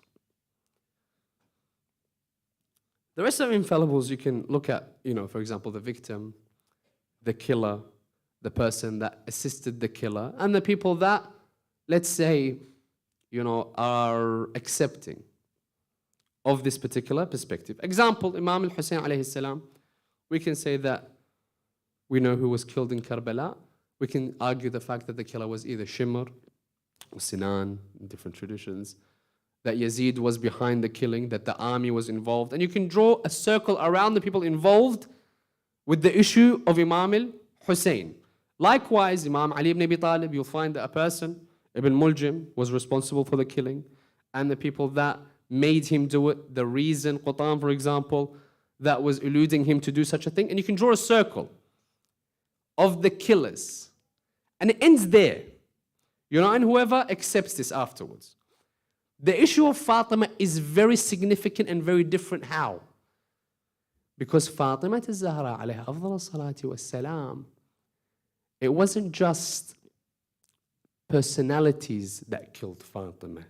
The rest of the infallibles you can look at, for example, the victim, the killer, the person that assisted the killer, and the people that, let's say, are accepting of this particular perspective. Example, Imam al-Hussein alayhi salam, we can say that we know who was killed in Karbala. We can argue the fact that the killer was either Shimr or Sinan, in different traditions, that Yazid was behind the killing, that the army was involved. And you can draw a circle around the people involved with the issue of Imam al-Hussein. Likewise, Imam Ali ibn Abi Talib, you'll find that a person, Ibn Muljim, was responsible for the killing, and the people that made him do it, the reason, Qur'an, for example, that was eluding him to do such a thing. And you can draw a circle of the killers. And it ends there. And whoever accepts this afterwards. The issue of Fatima is very significant and very different. How? Because Fatima al-Zahra alayha afdal salati wassalam, it wasn't just personalities that killed Fatima.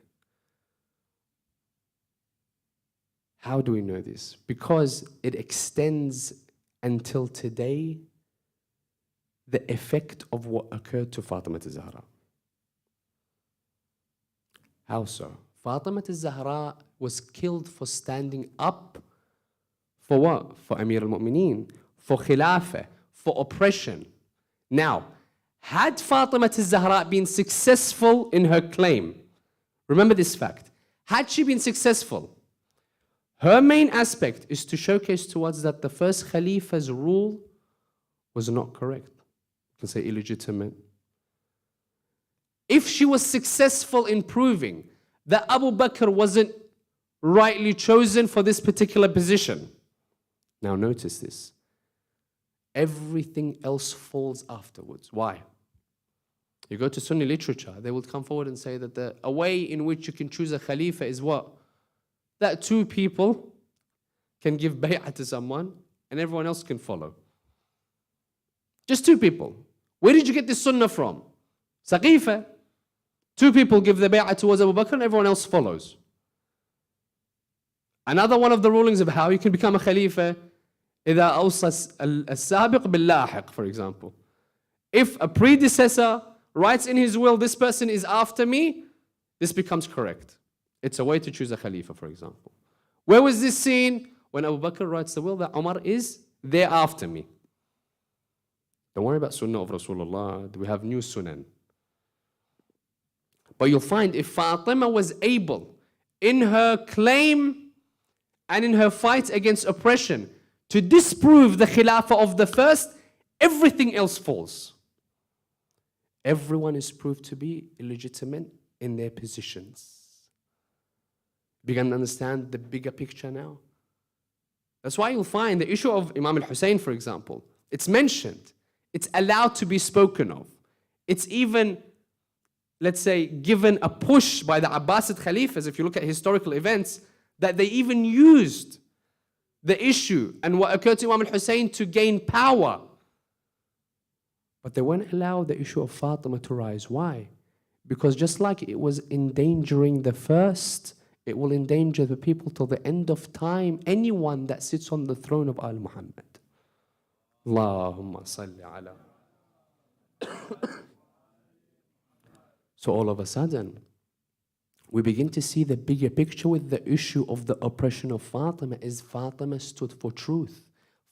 How do we know this? Because it extends until today the effect of what occurred to Fatima al-Zahra. How so? Fatima al-Zahra was killed for standing up for what? For Amir al-Mu'mineen, for Khilafah, for oppression. Now, had Fatima al-Zahra been successful in her claim, remember this fact, had she been successful, her main aspect is to showcase to us that the first Khalifa's rule was not correct. You can say illegitimate. If she was successful in proving that Abu Bakr wasn't rightly chosen for this particular position, now notice this, everything else falls afterwards. Why? You go to Sunni literature, they will come forward and say that a way in which you can choose a Khalifa is what? That two people can give bay'ah to someone and everyone else can follow. Just two people. Where did you get this sunnah from? Saqifa. Two people give the bay'ah towards Abu Bakr and everyone else follows. Another one of the rulings of how you can become a Khalifa, إذا أوصى السابق باللاحق, for example. If a predecessor writes in his will, this person is after me, this becomes correct. It's a way to choose a Khalifa, for example. Where was this seen? when Abu Bakr writes the will, that Umar is there after me. Don't worry about Sunnah of Rasulullah. We have new Sunan. But you'll find if Fatima was able, in her claim and in her fight against oppression, to disprove the Khilafah of the first, everything else falls. Everyone is proved to be illegitimate in their positions. Begin to understand the bigger picture now? That's why you'll find the issue of Imam al-Hussein, for example, it's mentioned. It's allowed to be spoken of. It's even, let's say, given a push by the Abbasid Khalifas, if you look at historical events, that they even used the issue and what occurred to Imam al-Hussein to gain power. But they won't allow the issue of Fatima to rise. Why? Because just like it was endangering the first, it will endanger the people till the end of time, anyone that sits on the throne of Al-Muhammad. Allahumma salli ala. So all of a sudden, we begin to see the bigger picture with the issue of the oppression of Fatima. Is Fatima stood for truth.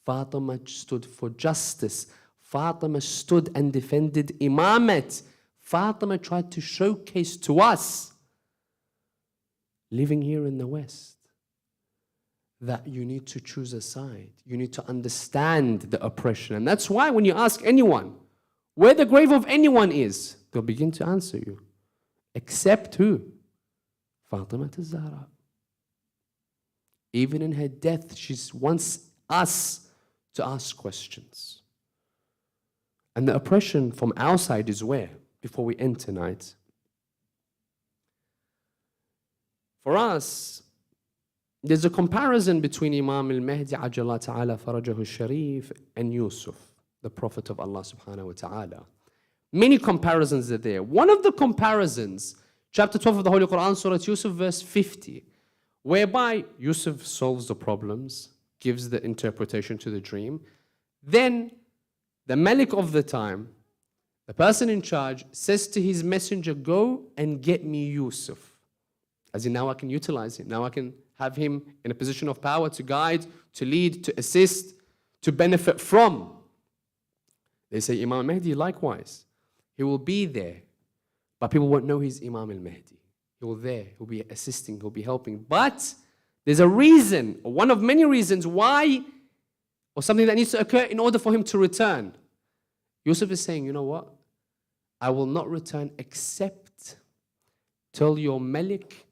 Fatima stood for justice. Fatima stood and defended Imamat. Fatima tried to showcase to us, living here in the West, that you need to choose a side. You need to understand the oppression. And that's why when you ask anyone where the grave of anyone is, they'll begin to answer you. Except who? Fatima al-Zahra. Even in her death, she wants us to ask questions. And the oppression from our side is where? Before we end tonight. For us, there's a comparison between Imam al-Mahdi Ajjallah Ta'ala Farajahu al-Sharif and Yusuf, the Prophet of Allah Subhanahu wa Ta'ala. Many comparisons are there. One of the comparisons, chapter 12 of the Holy Qur'an, Surah Yusuf, verse 50, whereby Yusuf solves the problems, gives the interpretation to the dream. Then the Malik of the time, the person in charge, says to his messenger, go and get me Yusuf. As in, now I can utilize him. Now I can have him in a position of power to guide, to lead, to assist, to benefit from. They say Imam al-Mahdi likewise. He will be there, but people won't know he's Imam al-Mahdi. He will there, he'll be assisting, he'll be helping. But there's a reason, or one of many reasons why, or something that needs to occur in order for him to return. Yusuf is saying, you know what? I will not return except tell your Malik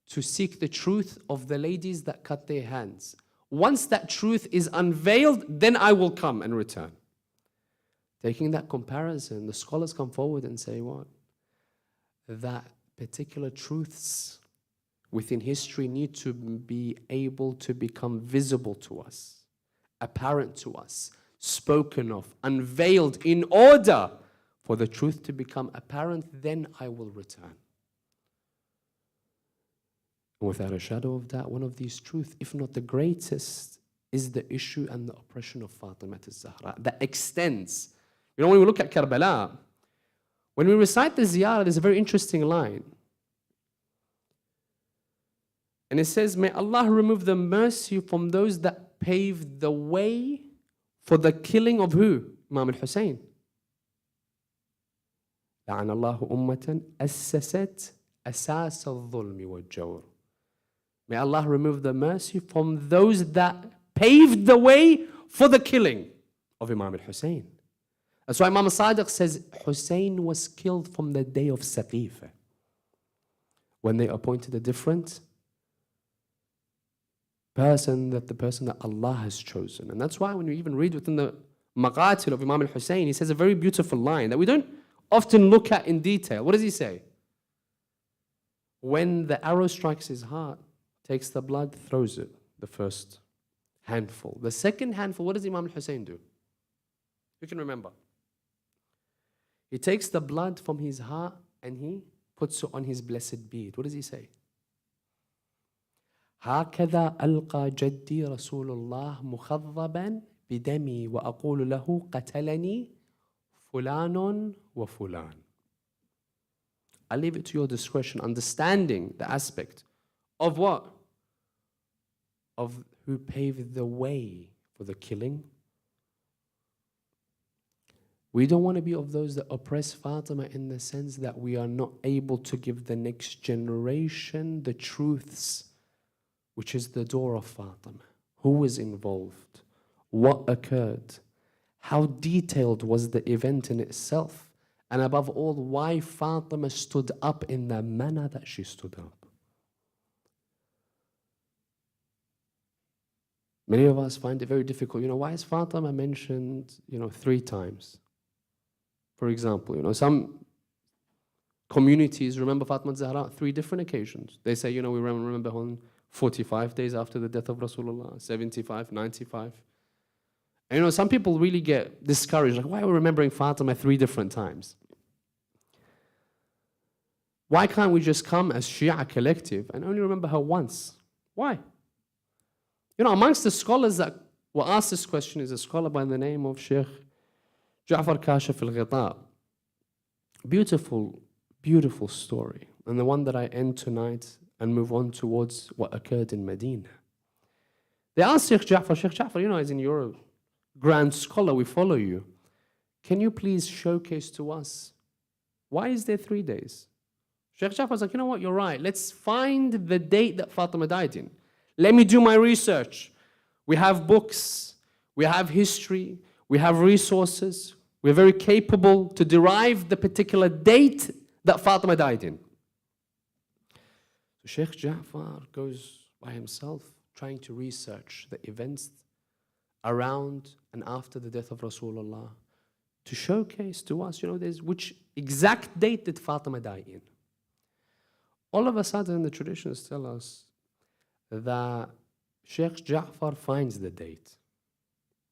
to seek the truth of the ladies that cut their hands. Once that truth is unveiled, then I will come and return. Taking that comparison, the scholars come forward and say what? That particular truths within history need to be able to become visible to us, apparent to us, spoken of, unveiled in order for the truth to become apparent, then I will return. And without a shadow of doubt, one of these truths, if not the greatest, is the issue and the oppression of Fatima al-Zahra that extends. You know, when we look at Karbala, when we recite the Ziarat, there's a very interesting line. And it says, may Allah remove the mercy from those that paved the way for the killing of who? Imam al-Hussein. لعن الله أمة أسست أساس الظلم والجور. May Allah remove the mercy from those that paved the way for the killing of Imam al-Hussein. That's why Imam Sadiq says Hussein was killed from the day of Saqifa, when they appointed a different person, the person that Allah has chosen. And that's why when you even read within the Maqatil of Imam al-Hussein, he says a very beautiful line that we don't often look at in detail. What does he say? When the arrow strikes his heart, takes the blood, throws it, the first handful. The second handful, what does Imam al-Hussein do? You can remember. He takes the blood from his heart and he puts it on his blessed beard. What does he say? هكذا ألقى جدي رسول الله مخضبا بدمي وأقول له قتلني فلان وفلان. I leave it to your discretion, understanding the aspect of what? of who paved the way for the killing. We don't want to be of those that oppress Fatima in the sense that we are not able to give the next generation the truths, which is the door of Fatima. Who was involved? What occurred? How detailed was the event in itself? And above all, why Fatima stood up in the manner that she stood up. Many of us find it very difficult. Why is Fatima mentioned, 3 times? For example, some communities remember Fatima Zahra 3 different occasions. They say, we remember on 45 days after the death of Rasulullah, 75, 95. And some people really get discouraged. Like, why are we remembering Fatima 3 different times? Why can't we just come as Shia collective and only remember her once? Why? Amongst the scholars that were asked this question is a scholar by the name of Sheikh Ja'far Kashif al-Ghita. Beautiful, beautiful story. And the one that I end tonight and move on towards what occurred in Medina. They asked Sheikh Ja'far, as in you're a grand scholar, we follow you. Can you please showcase to us, why is there 3 days? Sheikh Ja'far was like, what, you're right. Let's find the date that Fatima died in. Let me do my research. We have books, we have history, we have resources. We're very capable to derive the particular date that Fatima died in. So Sheikh Ja'far goes by himself trying to research the events around and after the death of Rasulullah to showcase to us, there's which exact date did Fatima die in. All of a sudden, the traditions tell us that Sheikh Ja'far finds the date,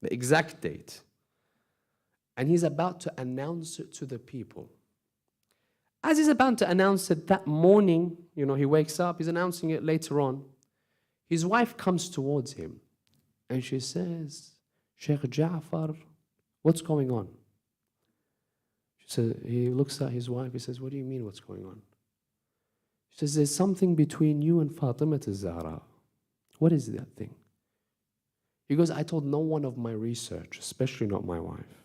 the exact date, and he's about to announce it to the people. As he's about to announce it that morning, he wakes up, he's announcing it later on. His wife comes towards him and she says, Sheikh Ja'far, what's going on? He looks at his wife, he says, what do you mean what's going on? She says, there's something between you and Fatima Zahra. What is that thing? He goes, I told no one of my research, especially not my wife.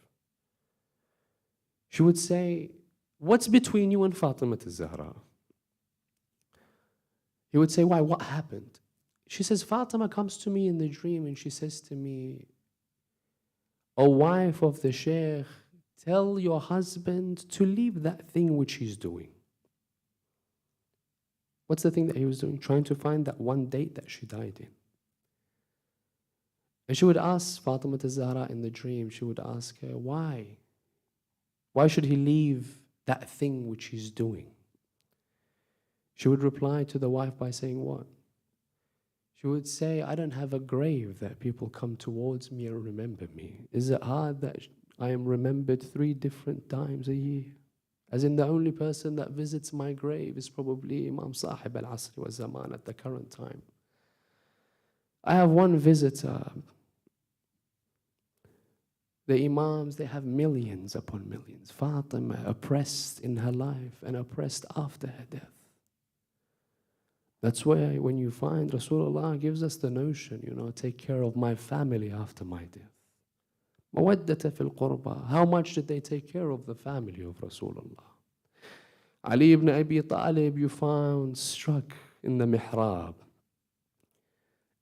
She would say, what's between you and Fatima Zahra? He would say, why, what happened? She says, Fatima comes to me in the dream and she says to me, O wife of the Sheikh, tell your husband to leave that thing which he's doing. What's the thing that he was doing? Trying to find that one date that she died in. And she would ask Fatima Zahra in the dream, she would ask her, why? Why should he leave that thing which he's doing? She would reply to the wife by saying what? She would say, I don't have a grave that people come towards me and remember me. Is it hard that I am remembered 3 different times a year? As in the only person that visits my grave is probably Imam Sahib al-Asr wa Zaman at the current time. I have one visitor. The Imams, they have millions upon millions. Fatima, oppressed in her life and oppressed after her death. That's why when you find Rasulullah gives us the notion, take care of my family after my death. Mawaddata fil qurba. How much did they take care of the family of Rasulullah? Ali ibn Abi Talib, you found struck in the mihrab.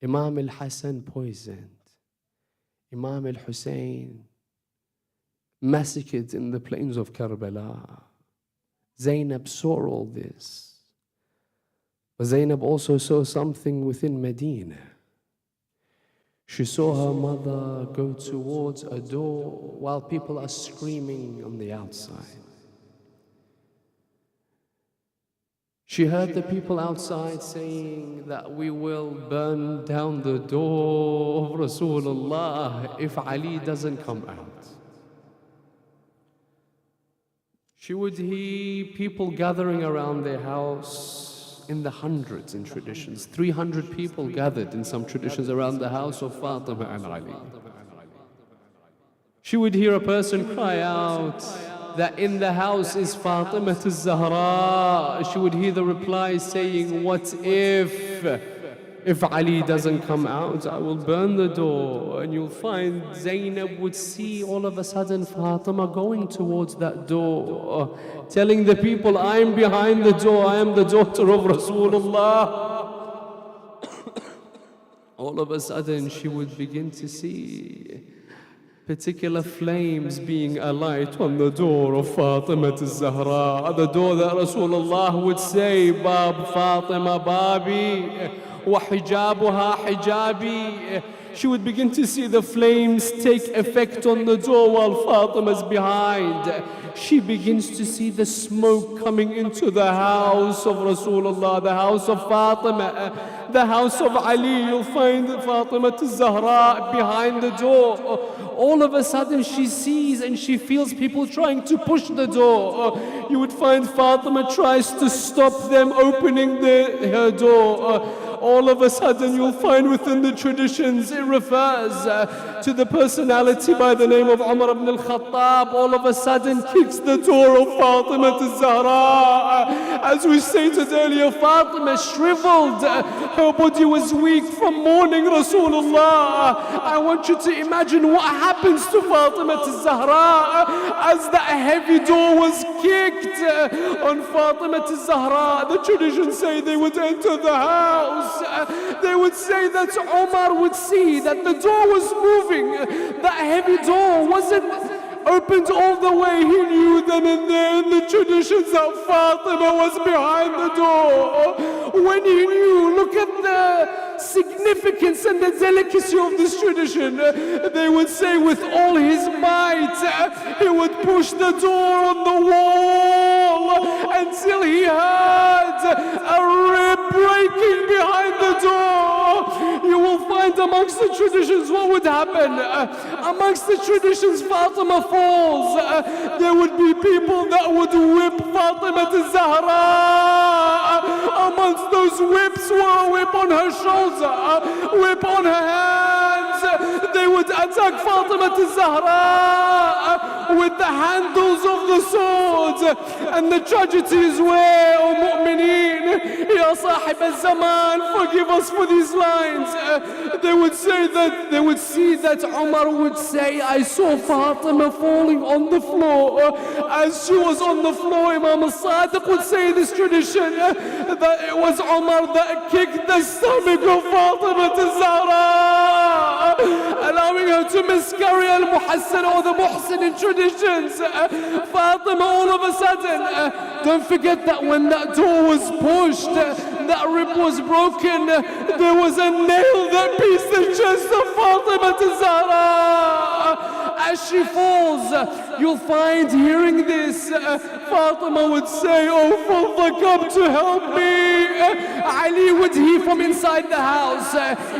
Imam al-Hassan poisoned. Imam al-Hussein massacred in the plains of Karbala. Zainab saw all this. But Zainab also saw something within Medina. She saw her mother go towards a door while people are screaming on the outside. She heard the people outside saying that we will burn down the door of Rasulullah if Ali doesn't come out. She would hear people gathering around their house in the hundreds in traditions. 300 people gathered in some traditions around the house of Fatima and Ali. She would hear a person cry out that in the house is Fatima Zahra. She would hear the reply saying, what if if Ali doesn't come out, I will burn the door. And you'll find Zainab would see all of a sudden Fatima going towards that door, telling the people, I am behind the door, I am the daughter of Rasulullah. All of a sudden she would begin to see particular flames being alight on the door of Fatima al-Zahra, the door that Rasulullah would say, Bab Fatima Babi, wa hijabuha hijabi. She would begin to see the flames take effect on the door while Fatima's behind. She begins to see the smoke coming into the house of Rasulullah, the house of Fatima, the house of Ali. You'll find Fatima al-Zahra behind the door. All of a sudden she sees and she feels people trying to push the door. You would find Fatima tries to stop them opening her door. All of a sudden you'll find within the traditions it refers to the personality by the name of Umar ibn al-Khattab. All of a sudden kicks the door of Fatima al-Zahra. As we stated earlier, Fatima shriveled. Her body was weak from mourning Rasulullah. I want you to imagine what happens to Fatima al-Zahra as that heavy door was kicked on Fatima al-Zahra. The traditions say they would enter the house. They would say that Omar would see that the door was moving. That heavy door wasn't opened all the way. He knew then and there in the traditions that Fatima was behind the door. When he knew, look at the significance and the delicacy of this tradition. They would say with all his might, he would push the door on the wall until he heard a rib breaking behind the door. You will find amongst the traditions what would happen. Amongst the traditions, Fatima falls. There would be people that would whip Fatima al-Zahra. Amongst those whips were a whip on her shoulder, whip on her hands. They would attack Fatima al-Zahra with the handles of the swords. And the tragedy is where, O mu'mineen, Ya Sahib al-Zaman, forgive us for these lines. They would say that, they would see that Umar would say, I saw Fatima falling on the floor. As she was on the floor, Imam al-Sadiq would say in this tradition that it was Umar that kicked the stomach of Fatima al-Zahra, allowing her to miscarry al-Muhassan or the Muhsin in traditions. Fatima all of a sudden, don't forget that when that door was pushed, that rib was broken, there was a nail that pierced the chest of Fatima al-Zahra. As she falls, you'll find, hearing this, Fatima would say, oh Father, come to help me. Ali would hear from inside the house.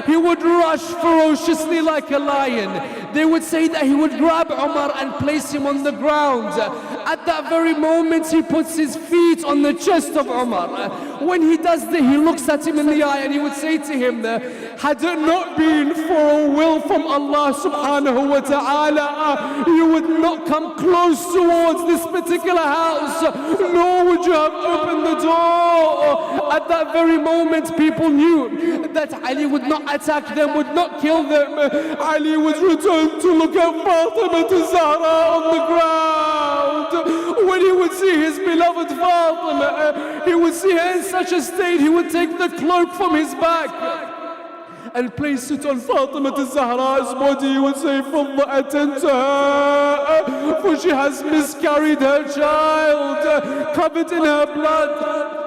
He would rush ferociously like a lion. They would say that he would grab Umar and place him on the ground. At that very moment, he puts his feet on the chest of Umar. When he does that, he looks at him in the eye and he would say to him, had it not been for a will from Allah subhanahu wa ta'ala, you would not come close towards this particular house, nor would you have opened the door. At that very moment, people knew that Ali would not attack them, would not kill them. Ali would return to look at Fatima al-Zahra on the ground. When he would see his beloved Fatima, he would see her in such a state, he would take the cloak from his back and place it on Fatima al-Zahra's body. He would say, Fadda, attend to her, for she has miscarried her child, covered in her blood.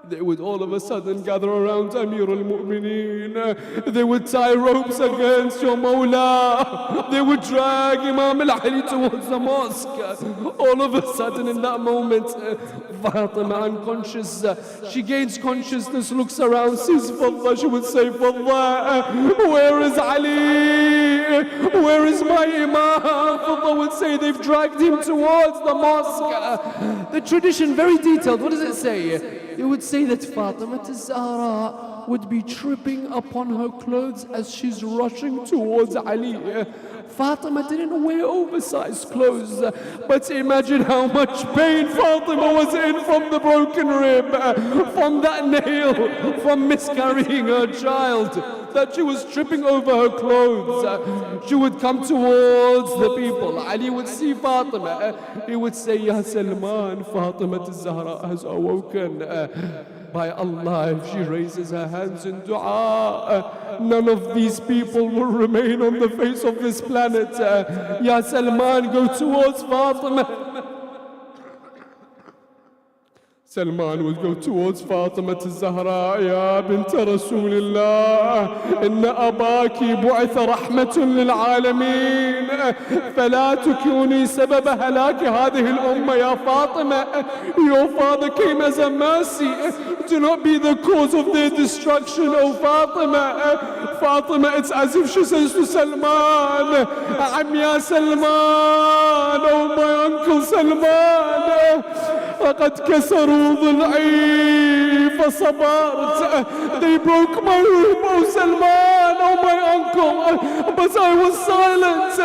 They would all of a sudden gather around Amir al-Mu'mineen. They would tie ropes against your Mawla. They would drag Imam al-Ali towards the mosque. All of a sudden in that moment, Fatima unconscious, she gains consciousness, looks around, sees Fadda. She would say, Fadda, where is Ali? Where is my Imam? Fadda would say, they've dragged him towards the mosque. The tradition, very detailed, what does it say? It would say that Fatima al-Zahra would be tripping upon her clothes as she's rushing towards Ali. Fatima didn't wear oversized clothes, but imagine how much pain Fatima was in from the broken rib, from that nail, from miscarrying her child, that she was tripping over her clothes. She would come towards the people. Ali would see Fatima. He would say, Ya Salman, Fatima al-Zahra has awoken. By Allah, if she raises her hands in dua, none of these people will remain on the face of this planet. Ya Salman, go towards Fatima. Salman would go towards Fatima al-Zahra. Ya bint Rasulillah, inna abaki bu'itha rahmatun lil alameen, fala tukuni sabab halaki hadhihi al-umma ya Fatima. Your father came as a mercy. Do not be the cause of their destruction, O Fatima. Fatima, it's as if she says to Salman, Am ya Salman, oh my uncle Salman, لقد كسروا ضلعي فصبرت. They broke my rib, oh Salman, oh my uncle, but I was silent.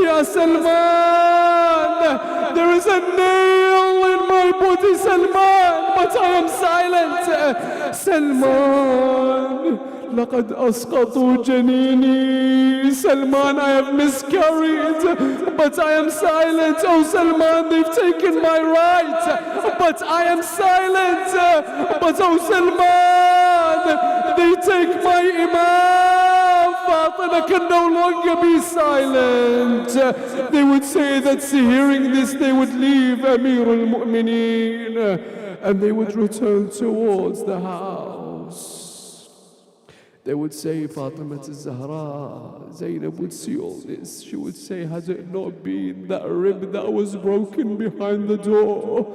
Ya Salman, there is a nail in my body, Salman, but I am silent. Salman, لقد أسقطوا جنيني. Salman, I have miscarried, but I am silent. Oh Salman, they've taken my right, but I am silent. But oh Salman, they take my imam. Fatima can no longer be silent. They would say that hearing this, they would leave Amir al-Mu'mineen and they would return towards the house. They would say, Fatima al-Zahra, Zainab would see all this. She would say, had it not been that rib that was broken behind the door,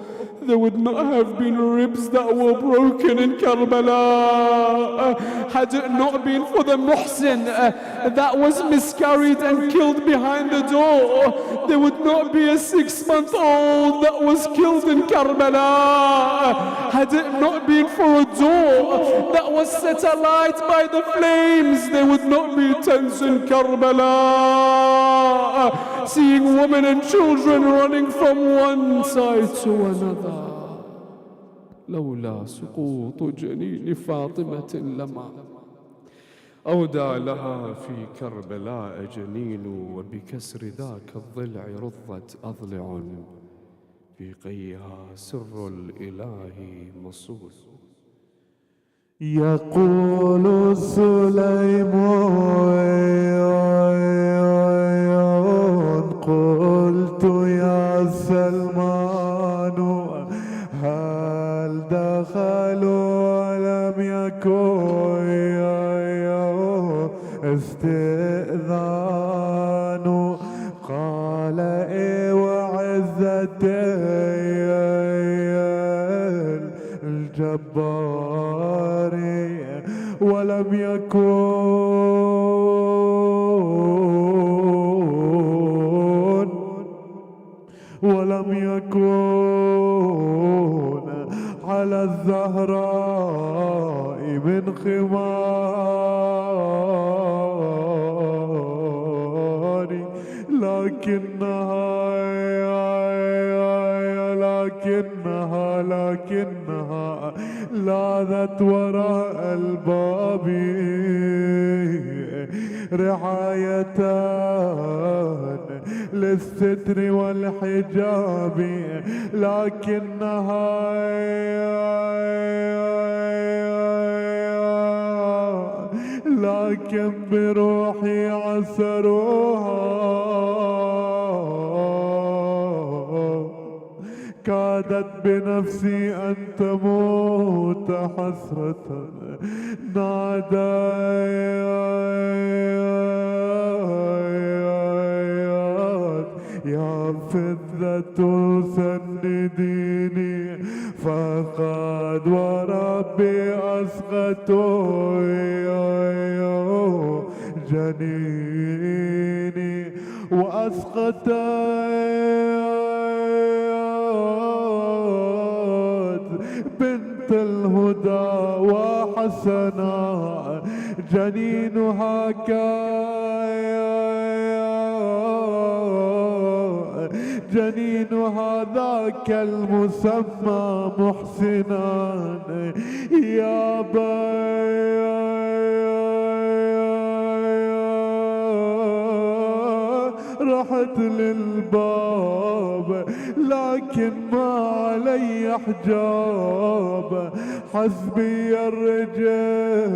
there would not have been ribs that were broken in Karbala. Had it not been for the Muhsin that was miscarried and killed behind the door, there would not be a 6-month-old that was killed in Karbala. Had it not been for a door that was set alight by the flames, there would not be tents in Karbala. Seeing women and children running from one side to another. لولا سقوط جنين فاطمة لما أودع لها في كربلاء جنين وبكسر ذاك الضلع رضت أضلع في قيها سر الإله مصون. يقول سليمان قلت يا سلمان هل دخلوا ولم يكن استئذان قال إيه وعزتي الجبار ولم يكن على الزهراء من خمار لكنها لاذت وراء الباب رعاية للستر والحجاب لكن بروحي عسروها كادت بنفسي أن تموت حسرة ناديت يا فذة سنديني فقد وربي أسقط جنيني وأسقط بنت بنت الهدى وحسنا جنينها جنينها ذاك المسمى محسنا يا رحت للباب لكن ما علي حجاب حسبي الرجس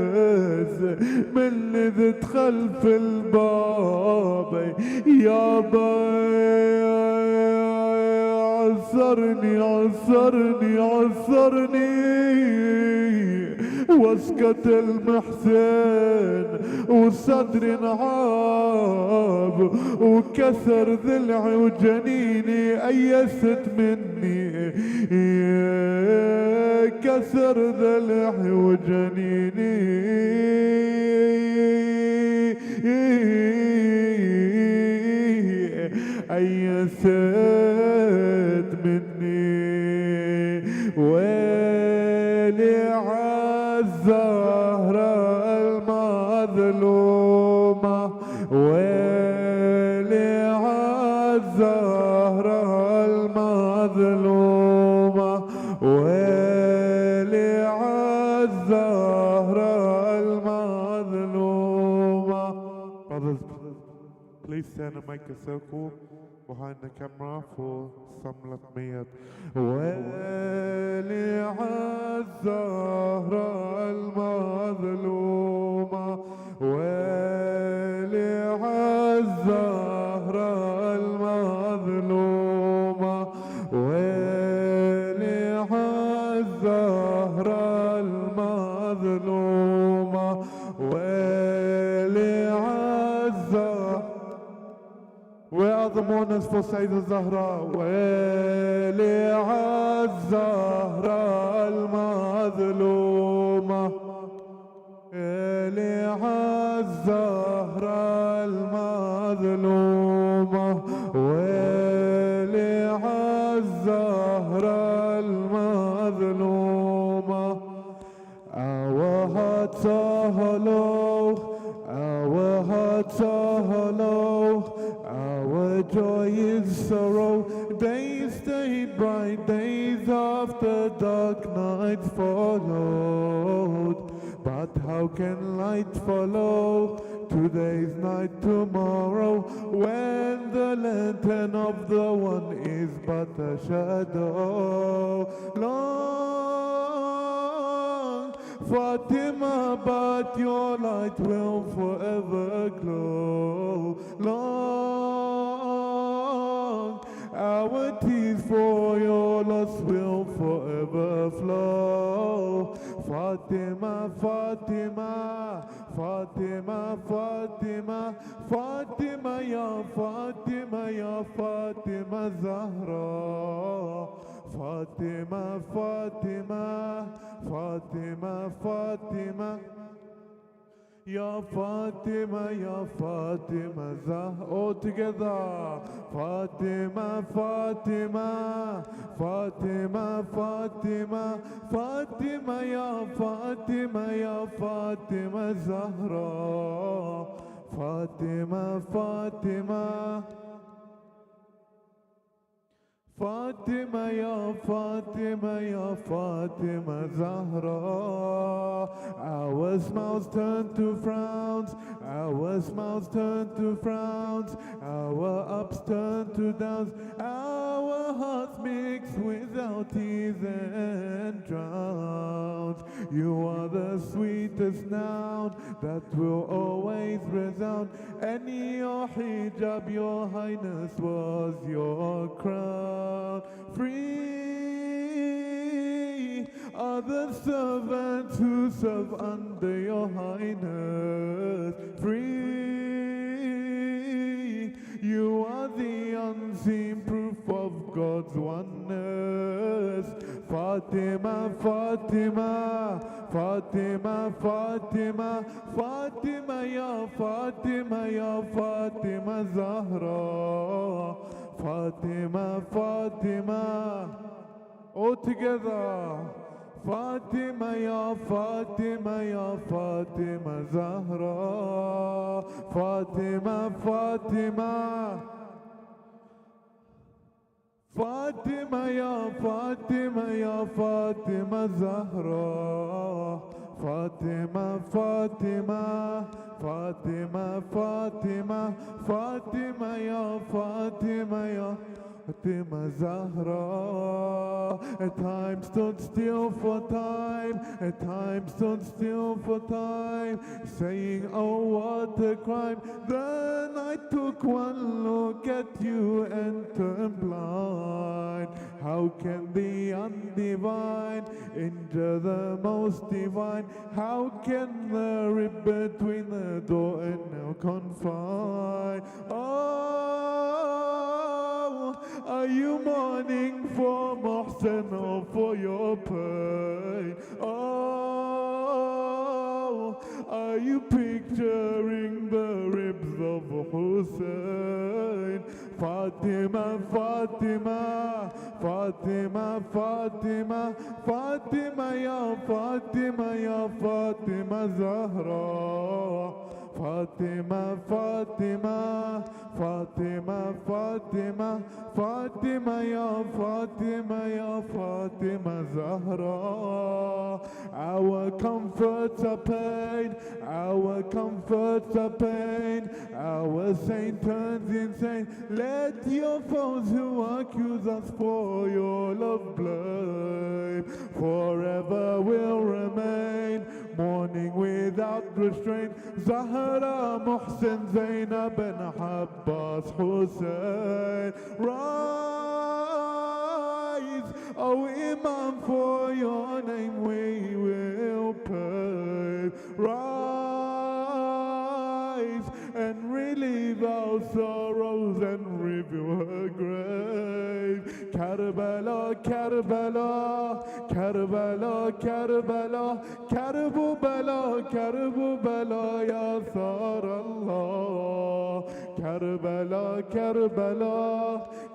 من ذت خلف الباب يا عصرني عصرني عصرني واسكت المحسن وصدر عاب وكسر ضلعي وجنيني أيست مني كسر ضلعي وجنيني أيست مني ويلي عالزهرة المظلومة ويلي عالزهرة المظلومة ويلي عالزهرة المظلومة. Brothers, please stand and make a circle behind the camera for some لطميات. ويلي عالزهرة المظلومة ويلي عالزهرة المظلومة ويلي عالزهرة المظلومة ويلي عالزهرة. Where are the mourners for Sayyidah Zahra? ويلي عالزهرة المظلومة ويلي عالزهرة المظلومة ويلي عالزهرة المظلومة. Our hearts are hollow, our hearts are hollow, our joy is sorrow. Days stay bright, days after dark nights followed. But how can light follow today's night tomorrow, when the lantern of the one is but a shadow? Long, Fatima, but your light will forever glow. Long, our tears for your loss will forever flow. Fatima, Fatima, Fatima, Fatima, Fatima, ya Fatima, ya Fatima Zahra. Fatima, Fatima, Fatima, Fatima, ya Fatima, ya Fatima Zahra. All together. Fatima, Fatima, Fatima, Fatima, Fatima, ya Fatima, ya Fatima Zahra. Fatima, Fatima, Fatima, ya Fatima, ya Fatima Zahra. Our smiles turn to frowns, our smiles turn to frowns, our ups turn to downs, our hearts mix with our tears and drowns. You are the sweetest noun that will always resound, and your hijab, your highness, was your crown. Free are the servants who serve under your highness. Free, you are the unseen proof of God's oneness. Fatima, Fatima, Fatima, Fatima, Fatima, ya Fatima, ya Fatima Zahra. Fatima, Fatima, all together. فاطمة يا فاطمة يا فاطمة زهراء فاطمة فاطمة فاطمة يا فاطمة يا فاطمة زهراء فاطمة فاطمة فاطمة فاطمة فاطمة يا فاطمة يا فاطمة زهراء. A time stood still for time, a time stood still for time, saying, oh what a crime. Then I took one look at you and turned blind. How can the undivine enter the most divine? How can the rib between the door and now confine? Oh, are you mourning for Mohsen or for your pain? Oh, are you picturing the ribs of Hussein? Fatima, Fatima, Fatima, Fatima, Fatima, ya Fatima, ya Fatima Zahra. Fatima, Fatima, Fatima, Fatima, Fatima, ya Fatima, ya Fatima Zahra. Our comforts are pain, our comforts are pain, our saint turns insane. Let your foes who accuse us for your love blame forever will remain, mourning without restraint. Zahra, Muhsin, Zainab and Abbas, Hussein. Rise, O Imam, for your name we will pray. Rise and relieve our sorrows and reveal her grave. Karbala, Karbala, Karbala, Karbala, Karbala, Karbala, Ya Thar Allah. Karbala, Karbala,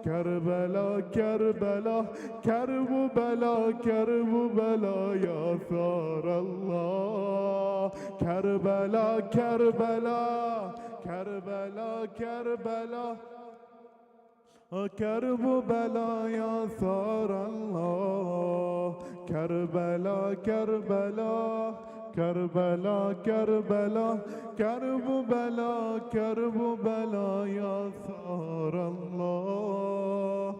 Karbala, Karbala, Karbala, Karbala, Ya Thar Allah. Karbala, Karbala, Karbala, Karbala, Karbala, Ya Thar Allah. Karbala, Karbala, Karbala, Karbala, Karbala, Karbala, Ya Thar Allah.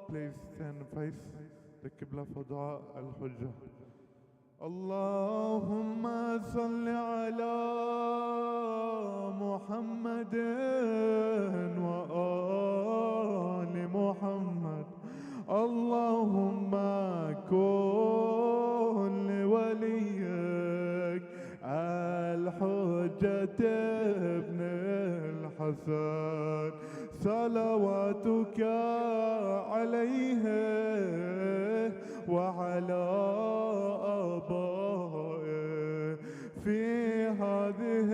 Please stand and face the Qibla for Dua al-Hujjah. اللهم صل على محمد وآل محمد. اللهم كن لوليك الحجة ابن الحسن صلواتك عليه وعلى آبائه في هذه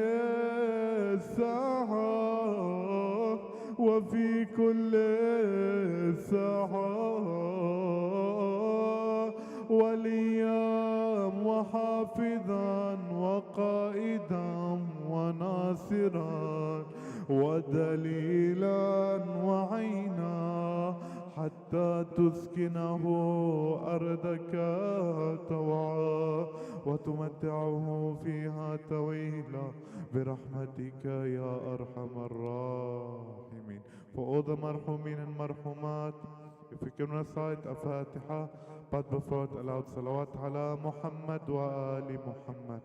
الساعة وفي كل ساعة وليا وحافظا وقائدا وناصرا ودليلا وعينا حتى تسكنه أرضك طوعا وتمتعه فيها طويلا برحمتك يا أرحم الراحمين. For all the marhumin and marhumat, if we can recite a Fatiha, but before it aloud salawat ala Muhammad wa ali Muhammad.